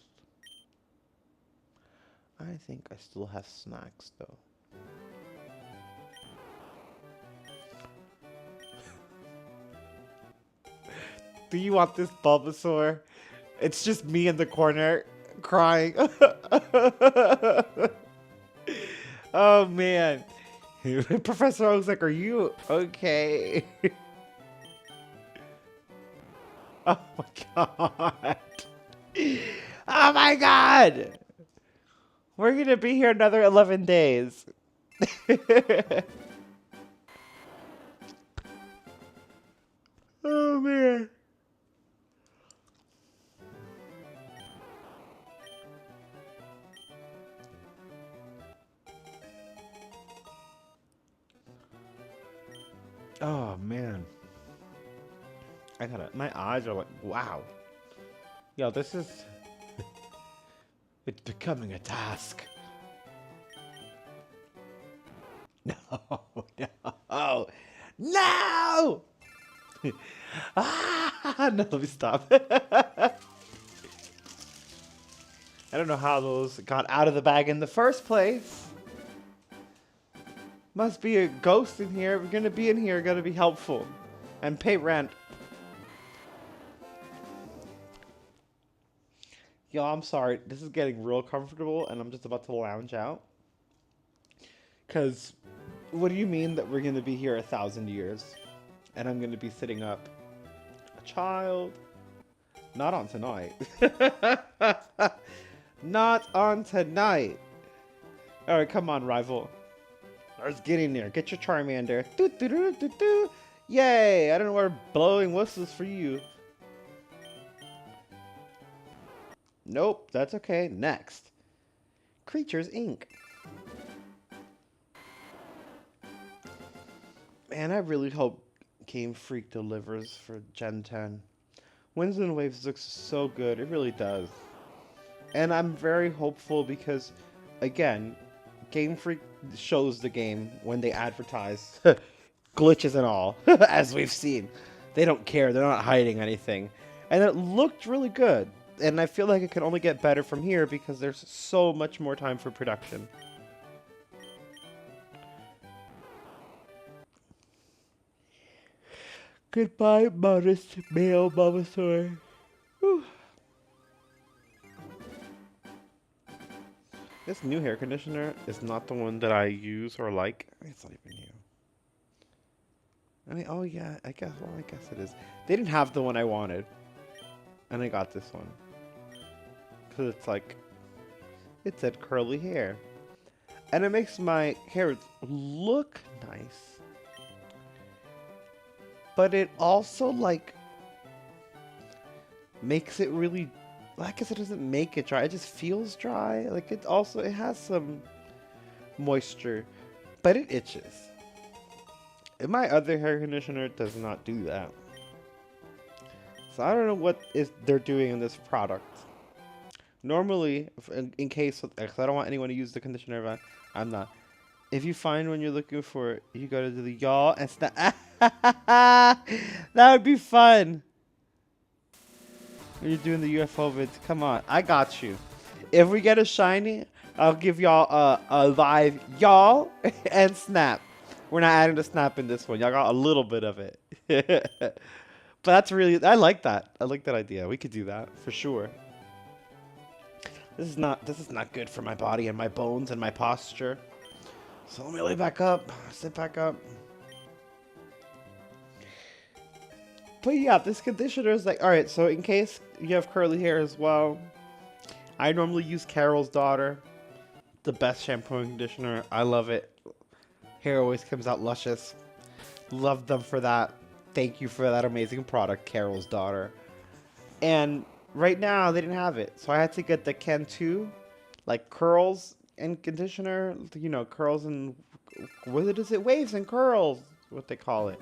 I think I still have snacks, though. Do you want this Bulbasaur? It's just me in the corner crying. Oh, man. Professor Oak's like, are you okay? Oh, my God. Oh, my God. We're going to be here another 11 days. Oh, man. Oh, man. My eyes are like, wow. Yo, this is... It's becoming a task. No, no, no! Ah, no, let me stop. I don't know how those got out of the bag in the first place. Must be a ghost in here. We're gonna be in here, gotta be helpful. And pay rent. Yo, I'm sorry. This is getting real comfortable, and I'm just about to lounge out. Because, what do you mean that we're going to be here 1,000 years? And I'm going to be sitting up? A child? Not on tonight. Not on tonight. Alright, come on, rival. Let's get in there. Get your Charmander. Doo, doo, doo, doo, doo. Yay! I don't know where blowing whistles for you. Nope, that's okay. Next. Creatures Inc. Man, I really hope Game Freak delivers for Gen 10. Winds and Waves looks so good. It really does. And I'm very hopeful because, again, Game Freak shows the game when they advertise. Glitches and all, as we've seen. They don't care. They're not hiding anything. And it looked really good. And I feel like it can only get better from here because there's so much more time for production. Goodbye, modest male Bulbasaur. Whew. This new hair conditioner is not the one that I use or like. It's not even new. I mean, oh yeah, I guess it is. They didn't have the one I wanted. And I got this one. Because it's like, it said curly hair. And it makes my hair look nice. But it also, like, makes it really, I guess it doesn't make it dry. It just feels dry. Like, it has some moisture, but it itches. And my other hair conditioner does not do that. So I don't know what they're doing in this product. Normally, in case, because I don't want anyone to use the conditioner, but I'm not. If you find when you're looking for it, you go to the y'all and snap. That would be fun. When you're doing the UFO vids, come on, I got you. If we get a shiny, I'll give y'all a live y'all and snap. We're not adding the snap in this one. Y'all got a little bit of it. But that's really, I like that. I like that idea. We could do that for sure. This is not good for my body and my bones and my posture. So let me lay back up, sit back up. But yeah, this conditioner is like, alright, so in case you have curly hair as well, I normally use Carol's Daughter. The best shampoo and conditioner. I love it. Hair always comes out luscious. Love them for that. Thank you for that amazing product, Carol's Daughter. And right now, they didn't have it. So I had to get the Can 2, like curls and conditioner. You know, curls and, what is it? Waves and curls, what they call it.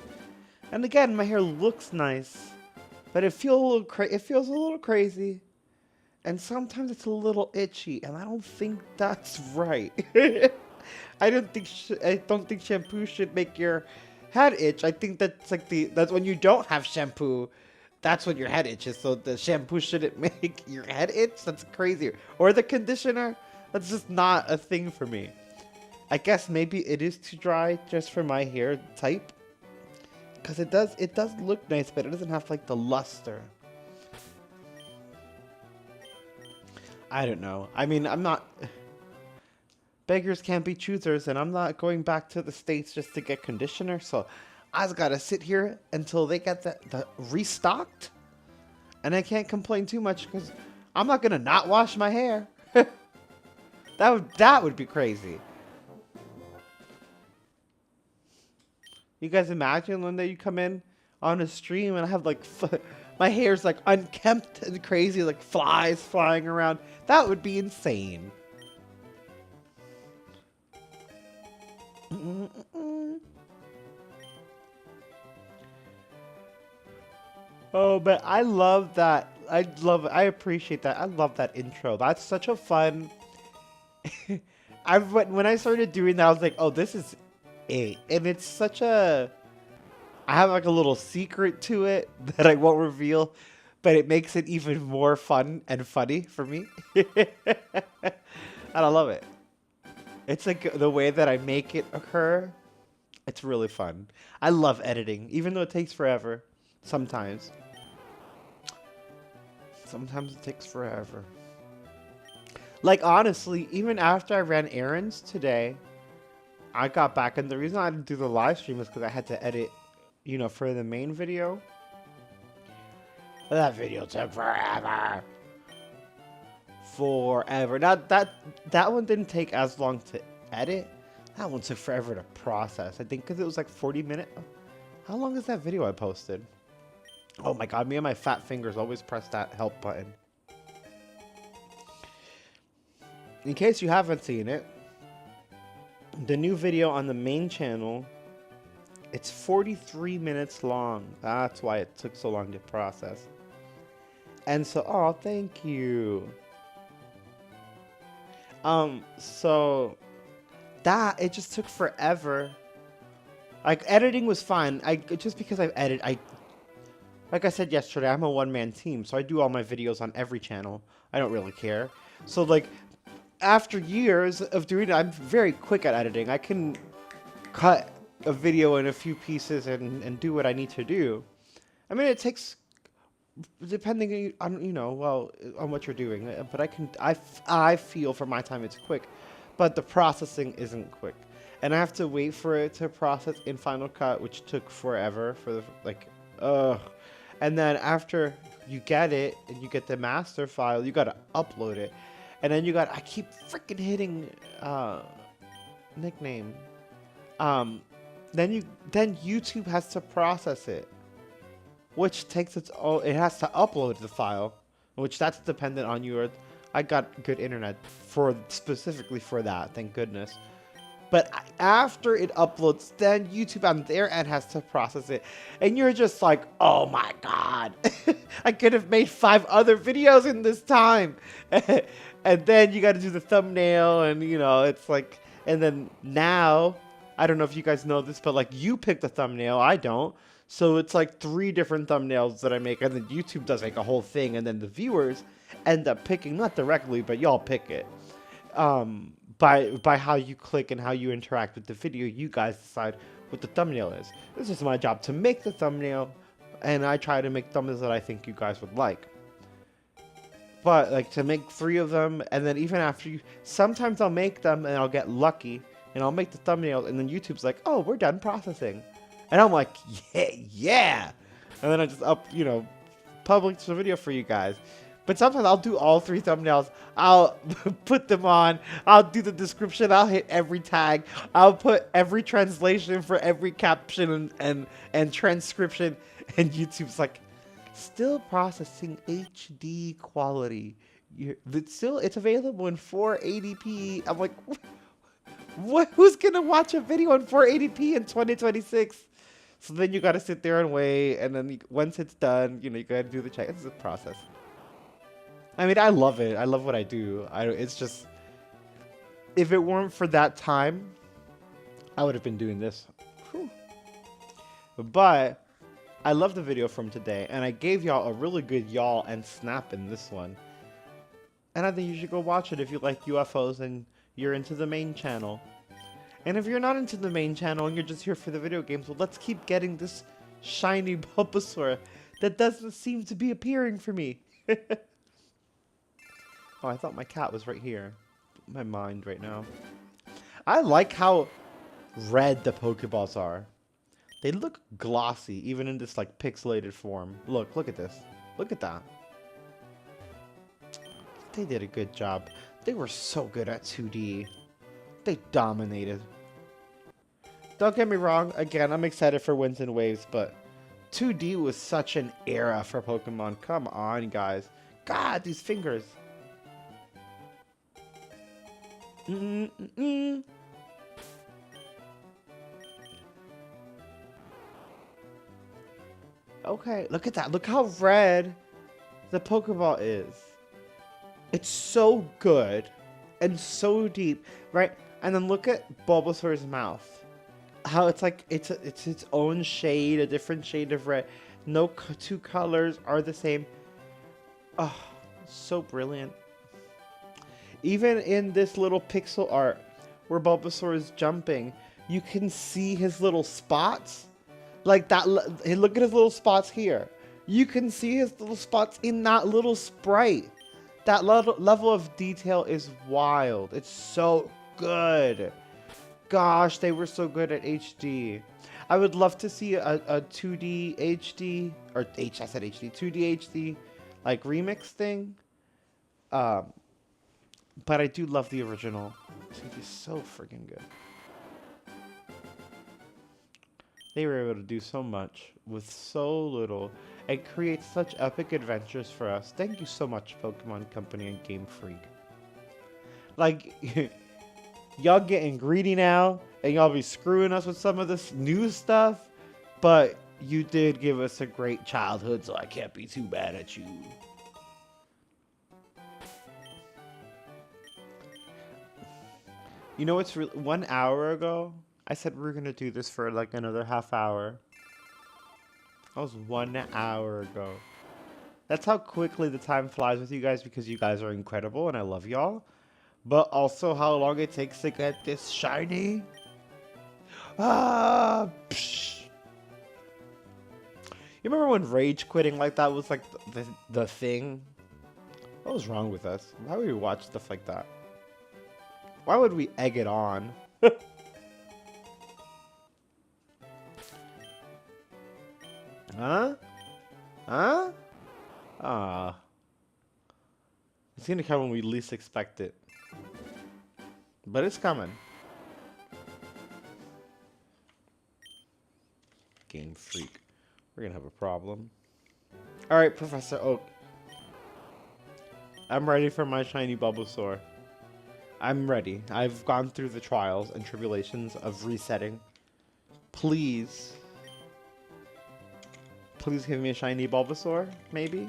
And again, my hair looks nice, but it feels a little crazy. And sometimes it's a little itchy, and I don't think that's right. I don't think shampoo should make your head itch. I think that's like that's when you don't have shampoo. That's when your head itches. So the shampoo shouldn't make your head itch. That's crazy. Or the conditioner. That's just not a thing for me. I guess maybe it is too dry just for my hair type. Because it does look nice, but it doesn't have like the luster. I don't know. I mean, I'm not... Beggars can't be choosers, and I'm not going back to the States just to get conditioner, so I just gotta sit here until they get the restocked. And I can't complain too much, because I'm not gonna not wash my hair. That would be crazy. You guys imagine one day you come in on a stream and I have like... my hair's like unkempt and crazy, like flies flying around. That would be insane. Oh, but I love that. I appreciate that. I love that intro. That's such a fun... when I started doing that, I was like, oh, this is it. And it's such a... I have like a little secret to it that I won't reveal, but it makes it even more fun and funny for me. And I love it. It's like the way that I make it occur. It's really fun. I love editing, even though it takes forever. Sometimes. Sometimes it takes forever. Like, honestly, even after I ran errands today, I got back, and the reason I didn't do the live stream is because I had to edit, you know, for the main video. That video took forever. Forever. Now, that one didn't take as long to edit. That one took forever to process. I think because it was like 40 minutes. How long is that video I posted? Oh my god, me and my fat fingers always press that help button. In case you haven't seen it, the new video on the main channel, it's 43 minutes long. That's why it took so long to process. And so, oh, thank you. So that, it just took forever. Like, editing was fine. Just because I've edited, like I said yesterday, I'm a one-man team, so I do all my videos on every channel. I don't really care. So, like, after years of doing it, I'm very quick at editing. I can cut a video in a few pieces and do what I need to do. I mean, it takes, depending on, you know, well, on what you're doing. But I feel for my time it's quick. But the processing isn't quick. And I have to wait for it to process in Final Cut, which took forever for the, like, ugh. And then after you get it, and you get the master file, you gotta upload it. And then I keep freaking hitting nickname. Um, then YouTube has to process it, which takes its own. It has to upload the file, which that's dependent on your. I got good internet for specifically for that. Thank goodness. But after it uploads, then YouTube on their end has to process it. And you're just like, oh my God, I could have made 5 other videos in this time. And then you got to do the thumbnail and, you know, it's like, and then now, I don't know if you guys know this, but like you pick the thumbnail, I don't. So it's like 3 different thumbnails that I make, and then YouTube does like a whole thing, and then the viewers end up picking, not directly, but y'all pick it. By how you click and how you interact with the video, you guys decide what the thumbnail is. This is my job to make the thumbnail, and I try to make thumbnails that I think you guys would like. But like to make 3 of them, and then even after you, sometimes I'll make them and I'll get lucky, and I'll make the thumbnail, and then YouTube's like, oh, we're done processing. And I'm like, yeah. And then I just publish the video for you guys. But sometimes I'll do all 3 thumbnails. I'll put them on. I'll do the description. I'll hit every tag. I'll put every translation for every caption and transcription. And YouTube's like, still processing HD quality. It's available in 480p. I'm like, what? Who's gonna watch a video in 480p in 2026? So then you gotta sit there and wait. And then once it's done, you gotta do the check. It's a process. I mean, I love it. I love what I do. It's just, if it weren't for that time, I would have been doing this. Whew. But I love the video from today, and I gave y'all a really good y'all and snap in this one. And I think you should go watch it if you like UFOs and you're into the main channel. And if you're not into the main channel and you're just here for the video games, well, let's keep getting this shiny Bulbasaur that doesn't seem to be appearing for me. Oh, I thought my cat was right here. My mind right now. I like how red the Pokeballs are. They look glossy, even in this like pixelated form. Look at this. Look at that. They did a good job. They were so good at 2D. They dominated. Don't get me wrong. Again, I'm excited for Winds and Waves, but 2D was such an era for Pokemon. Come on, guys. God, these fingers. Okay, look at that. Look how red the Pokeball is. It's so good and so deep, right? And then look at Bulbasaur's mouth. How it's like it's its own shade, a different shade of red. No 2 colors are the same. Oh, so brilliant. Even in this little pixel art where Bulbasaur is jumping, you can see his little spots. Like that, look at his little spots here. You can see his little spots in that little sprite. That level of detail is wild. It's so good. Gosh, they were so good at HD. I would love to see a 2D HD, or I said HD, 2D HD, like remix thing. But I do love the original. It's so freaking good. They were able to do so much with so little and create such epic adventures for us. Thank you so much, Pokemon Company and Game Freak. Like, y'all getting greedy now, and y'all be screwing us with some of this new stuff, but you did give us a great childhood, so I can't be too bad at you. You know what's 1 hour ago? I said we were gonna do this for like another half hour. That was 1 hour ago. That's how quickly the time flies with you guys, because you guys are incredible and I love y'all. But also how long it takes to get this shiny. Ah! Psh. You remember when rage quitting like that was like the thing? What was wrong with us? Why would we watch stuff like that? Why would we egg it on? Huh? Huh? Ah. It's gonna come when we least expect it. But it's coming. Game Freak. We're gonna have a problem. Alright, Professor Oak. I'm ready for my shiny Bulbasaur. I'm ready. I've gone through the trials and tribulations of resetting. Please. Please give me a shiny Bulbasaur, maybe?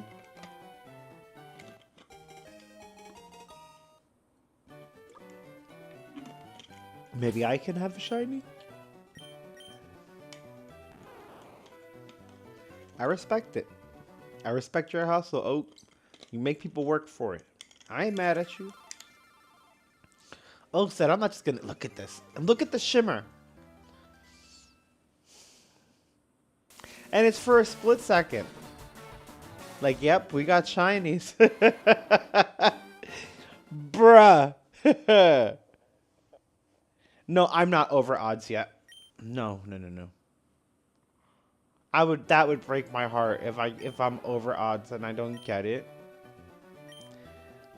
Maybe I can have a shiny? I respect it. I respect your hustle, Oak. You make people work for it. I ain't mad at you. Oak said, I'm not just gonna look at this. And look at the shimmer. And it's for a split second. Like, yep, we got shinies. Bruh. No, I'm not over odds yet. No. That would break my heart if I'm over odds and I don't get it.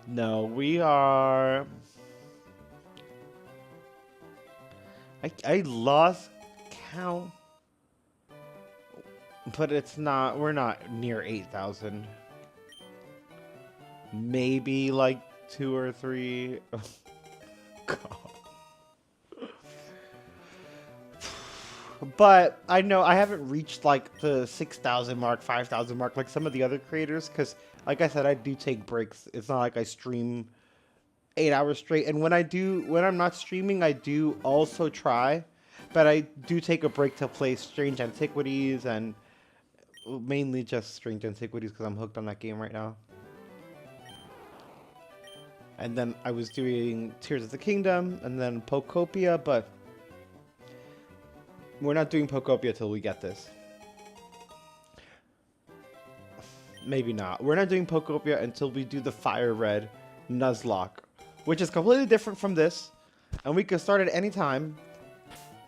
No, we are. I lost count, but it's not. We're not near 8,000. Maybe like 2 or 3. God. But I know I haven't reached like the 6,000 mark, 5,000 mark like some of the other creators, because like I said, I do take breaks. It's not like I stream 8 hours straight. And when I'm not streaming, I do also try, but I do take a break to play Strange Antiquities, and mainly just Strange Antiquities because I'm hooked on that game right now. And then I was doing Tears of the Kingdom and then Pokopia, but we're not doing Pokopia till we get this. Maybe not. We're not doing Pokopia until we do the Fire Red Nuzlocke, which is completely different from this. And we could start it any time.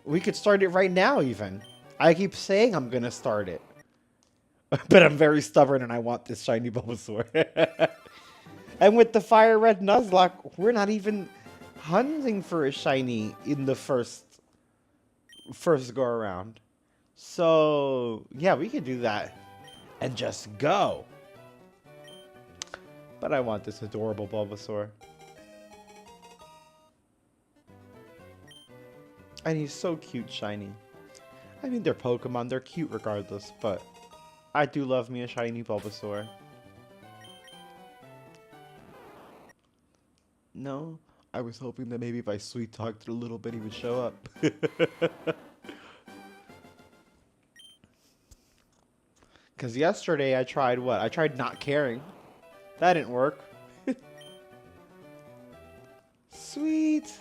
We could start it right now even. I keep saying I'm going to start it. But I'm very stubborn and I want this shiny Bulbasaur. And with the Fire Red Nuzlocke, we're not even hunting for a shiny in the first go around. So yeah, we could do that and just go. But I want this adorable Bulbasaur. And he's so cute shiny. I mean, they're Pokemon, they're cute regardless, but I do love me a shiny Bulbasaur. No, I was hoping that maybe if I sweet talked it a little bit, he would show up. Because yesterday I tried what? I tried not caring. That didn't work. Sweet.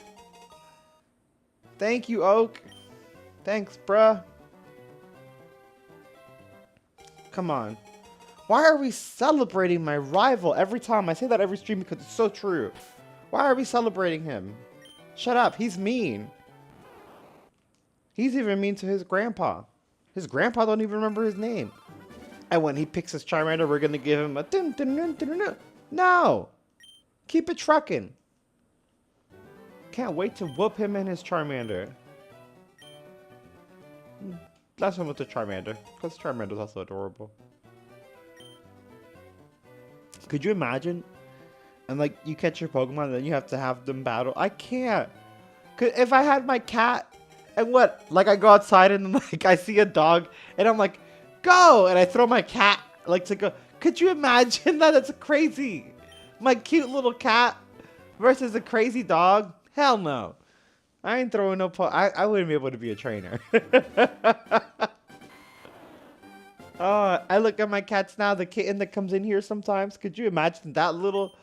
Thank you, Oak. Thanks, bruh. Come on. Why are we celebrating my rival every time? I say that every stream because it's so true. Why are we celebrating him? Shut up. He's mean. He's even mean to his grandpa. His grandpa don't even remember his name. And when he picks his Charmander, we're going to give him a dun, dun, dun, dun, dun. No. Keep it trucking. Can't wait to whoop him and his Charmander. Last one with the Charmander. Because Charmander's also adorable. Could you imagine? And like, you catch your Pokemon and then you have to have them battle. I can't. Cause if I had my cat and what? Like I go outside and like I see a dog and I'm like, go! And I throw my cat like to go. Could you imagine that? That's crazy. My cute little cat versus a crazy dog? Hell no. I ain't throwing no I wouldn't be able to be a trainer. Oh, I look at my cats now, the kitten that comes in here sometimes. Could you imagine that little...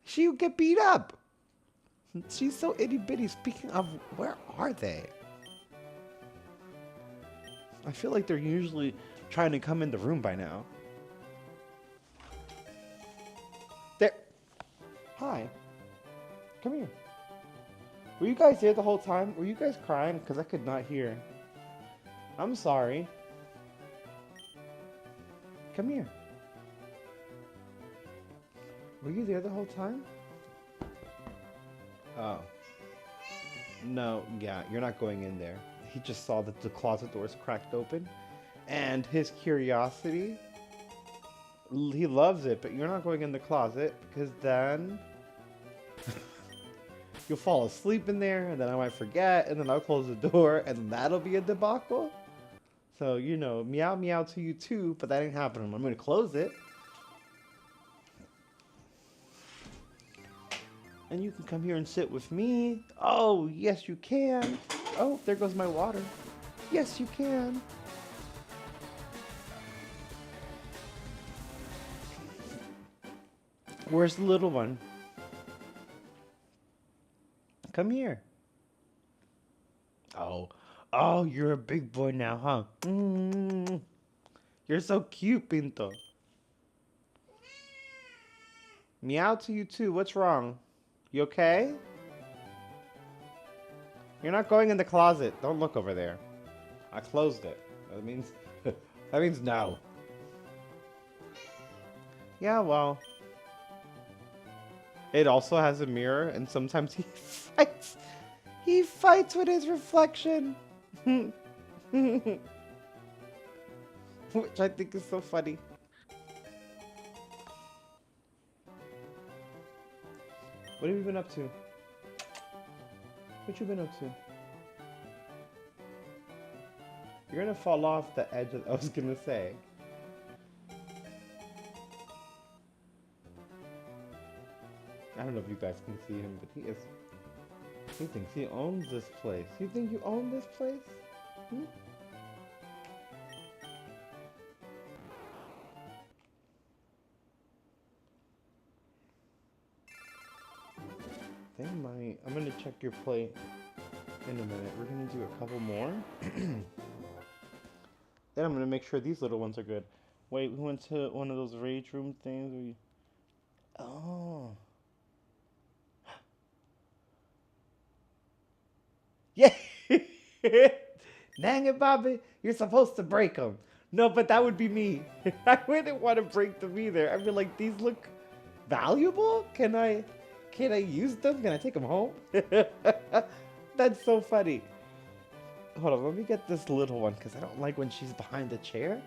She would get beat up. She's so itty bitty. Speaking of, where are they? I feel like they're usually trying to come in the room by now. There. Hi. Come here. Were you guys there the whole time? Were you guys crying? Because I could not hear. I'm sorry. Come here. Were you there the whole time? Oh. No, yeah, you're not going in there. He just saw that the closet doors cracked open. And his curiosity, he loves it, but you're not going in the closet because then you'll fall asleep in there, and then I might forget, and then I'll close the door, and that'll be a debacle. So, you know, meow meow to you too, but that ain't happening. I'm gonna close it. And you can come here and sit with me. Oh, yes you can. Oh, there goes my water. Yes, you can. Where's the little one? Come here. Oh, you're a big boy now, huh? You're so cute, Pinto. Meow to you too. What's wrong? You okay? You're not going in the closet. Don't look over there. I closed it. That means that means no. Yeah, well. It also has a mirror, and sometimes he fights. He fights with his reflection. Which I think is so funny. What have you been up to? What you been up to? You're gonna fall off the edge of, I was gonna say. I don't know if you guys can see him, but he thinks he owns this place. You think you own this place? Hmm? They might. I'm gonna check your plate in a minute. We're gonna do a couple more. Then I'm gonna make sure these little ones are good. Wait, we went to one of those rage room things where you... Oh. Yeah. Dang it, Bobby. You're supposed to break them. No, but that would be me. I wouldn't want to break them either. I'd be like, these look valuable? Can I use them? Can I take them home? That's so funny. Hold on, let me get this little one because I don't like when she's behind the chair.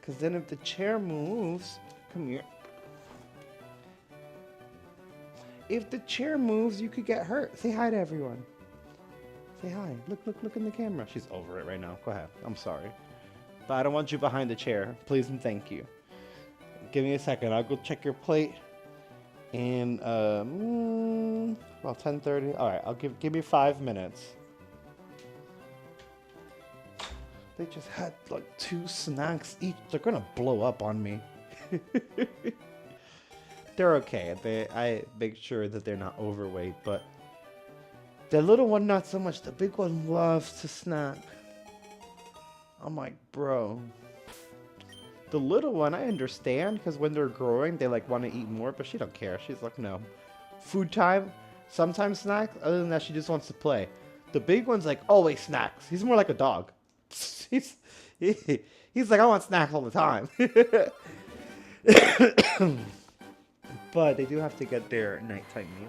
Because then if the chair moves... Come here. If the chair moves, you could get hurt. Say hi to everyone. Say hi. Look in the camera. She's over it right now. Go ahead. I'm sorry. But I don't want you behind the chair. Please and thank you. Give me a second. I'll go check your plate. And, well, 10:30. All right, I'll give me 5 minutes. They just had like 2 snacks each. They're gonna blow up on me. They're okay. I make sure that they're not overweight, but the little one not so much. The big one loves to snack. I'm like, bro. The little one, I understand, because when they're growing, they like want to eat more, but she don't care. She's like, no. Food time, sometimes snacks. Other than that, she just wants to play. The big one's like, always snacks. He's more like a dog. He's like, I want snacks all the time. But they do have to get their nighttime meal.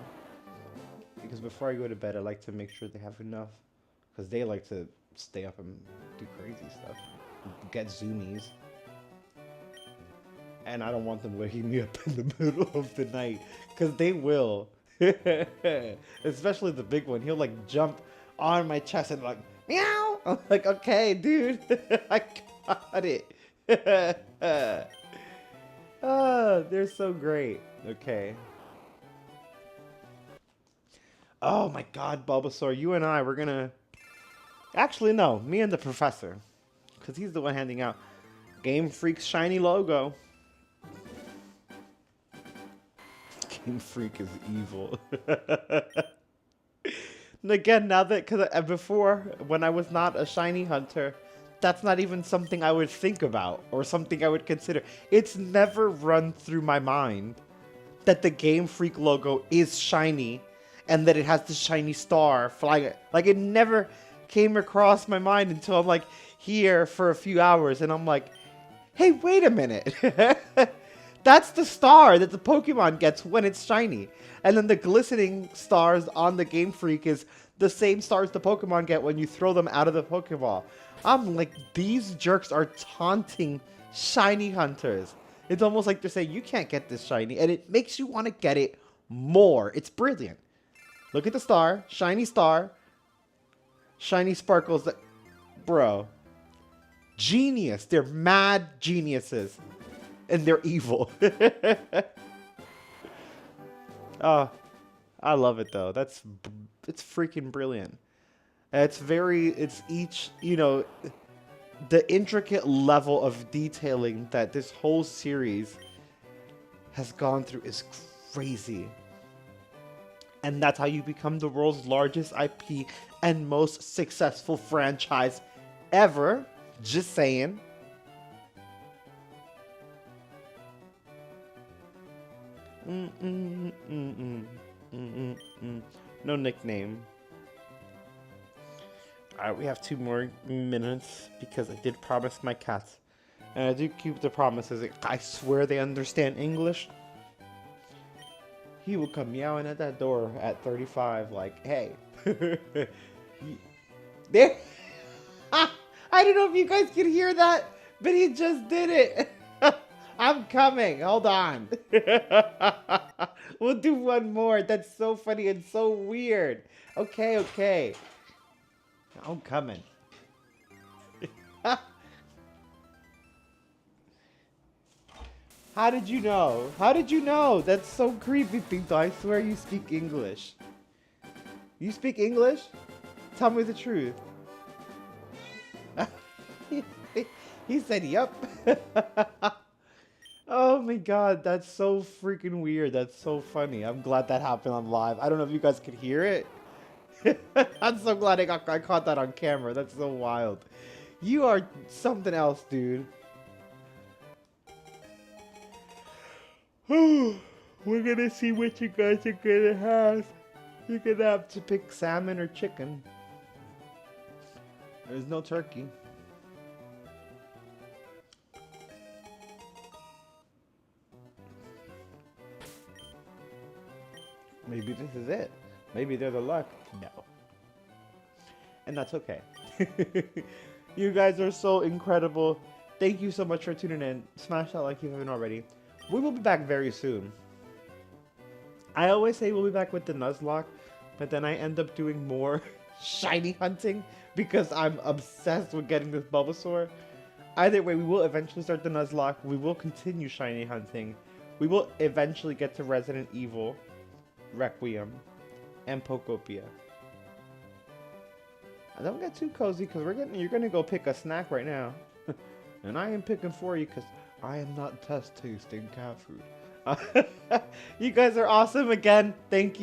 Because before I go to bed, I like to make sure they have enough. Because they like to stay up and do crazy stuff. Get zoomies. And I don't want them waking me up in the middle of the night. Because they will. Especially the big one. He'll like jump on my chest and like, meow! I'm like, okay, dude. I got it. Oh, they're so great. Okay. Oh my god, Bulbasaur, you and I, we're gonna... Actually, no. Me and the professor. Because he's the one handing out Game Freak's shiny logo. Game Freak is evil. And again, now that... Because before, when I was not a shiny hunter, that's not even something I would think about. Or something I would consider. It's never run through my mind that the Game Freak logo is shiny. And that it has the shiny star flying. Like, it never came across my mind until I'm, like, here for a few hours. And I'm like, hey, wait a minute. That's the star that the Pokemon gets when it's shiny. And then the glistening stars on the Game Freak is the same stars the Pokemon get when you throw them out of the Pokeball. I'm like, these jerks are taunting shiny hunters. It's almost like they're saying, you can't get this shiny, and it makes you want to get it more. It's brilliant. Look at the star, shiny sparkles. That, bro, genius. They're mad geniuses, and they're evil. Oh, I love it though. It's freaking brilliant. It's each, the intricate level of detailing that this whole series has gone through is crazy. And that's how you become the world's largest IP and most successful franchise ever. Just saying. No nickname. Alright, we have 2 more minutes because I did promise my cats. And I do keep the promises. I swear they understand English. He will come meowing at that door at 35 like, hey. There. I don't know if you guys can hear that, but he just did it. I'm coming. Hold on. We'll do one more. That's so funny and so weird. Okay. I'm coming. How did you know? How did you know? That's so creepy, Pinto. I swear you speak English. You speak English? Tell me the truth. He said, yep. Oh my god, that's so freaking weird. That's so funny. I'm glad that happened on live. I don't know if you guys could hear it. I'm so glad I caught that on camera. That's so wild. You are something else, dude. We're gonna see what you guys are gonna have. You're gonna have to pick salmon or chicken. There's no turkey. Maybe this is it. Maybe they're the luck. No. And that's okay. You guys are so incredible. Thank you so much for tuning in. Smash that like if you haven't already. We will be back very soon. I always say we'll be back with the Nuzlocke, but then I end up doing more shiny hunting because I'm obsessed with getting this Bulbasaur. Either way, we will eventually start the Nuzlocke. We will continue shiny hunting. We will eventually get to Resident Evil, Requiem, and Pokopia. And don't get too cozy because you're gonna go pick a snack right now. And I am picking for you because I am not test tasting cat food. You guys are awesome again. Thank you.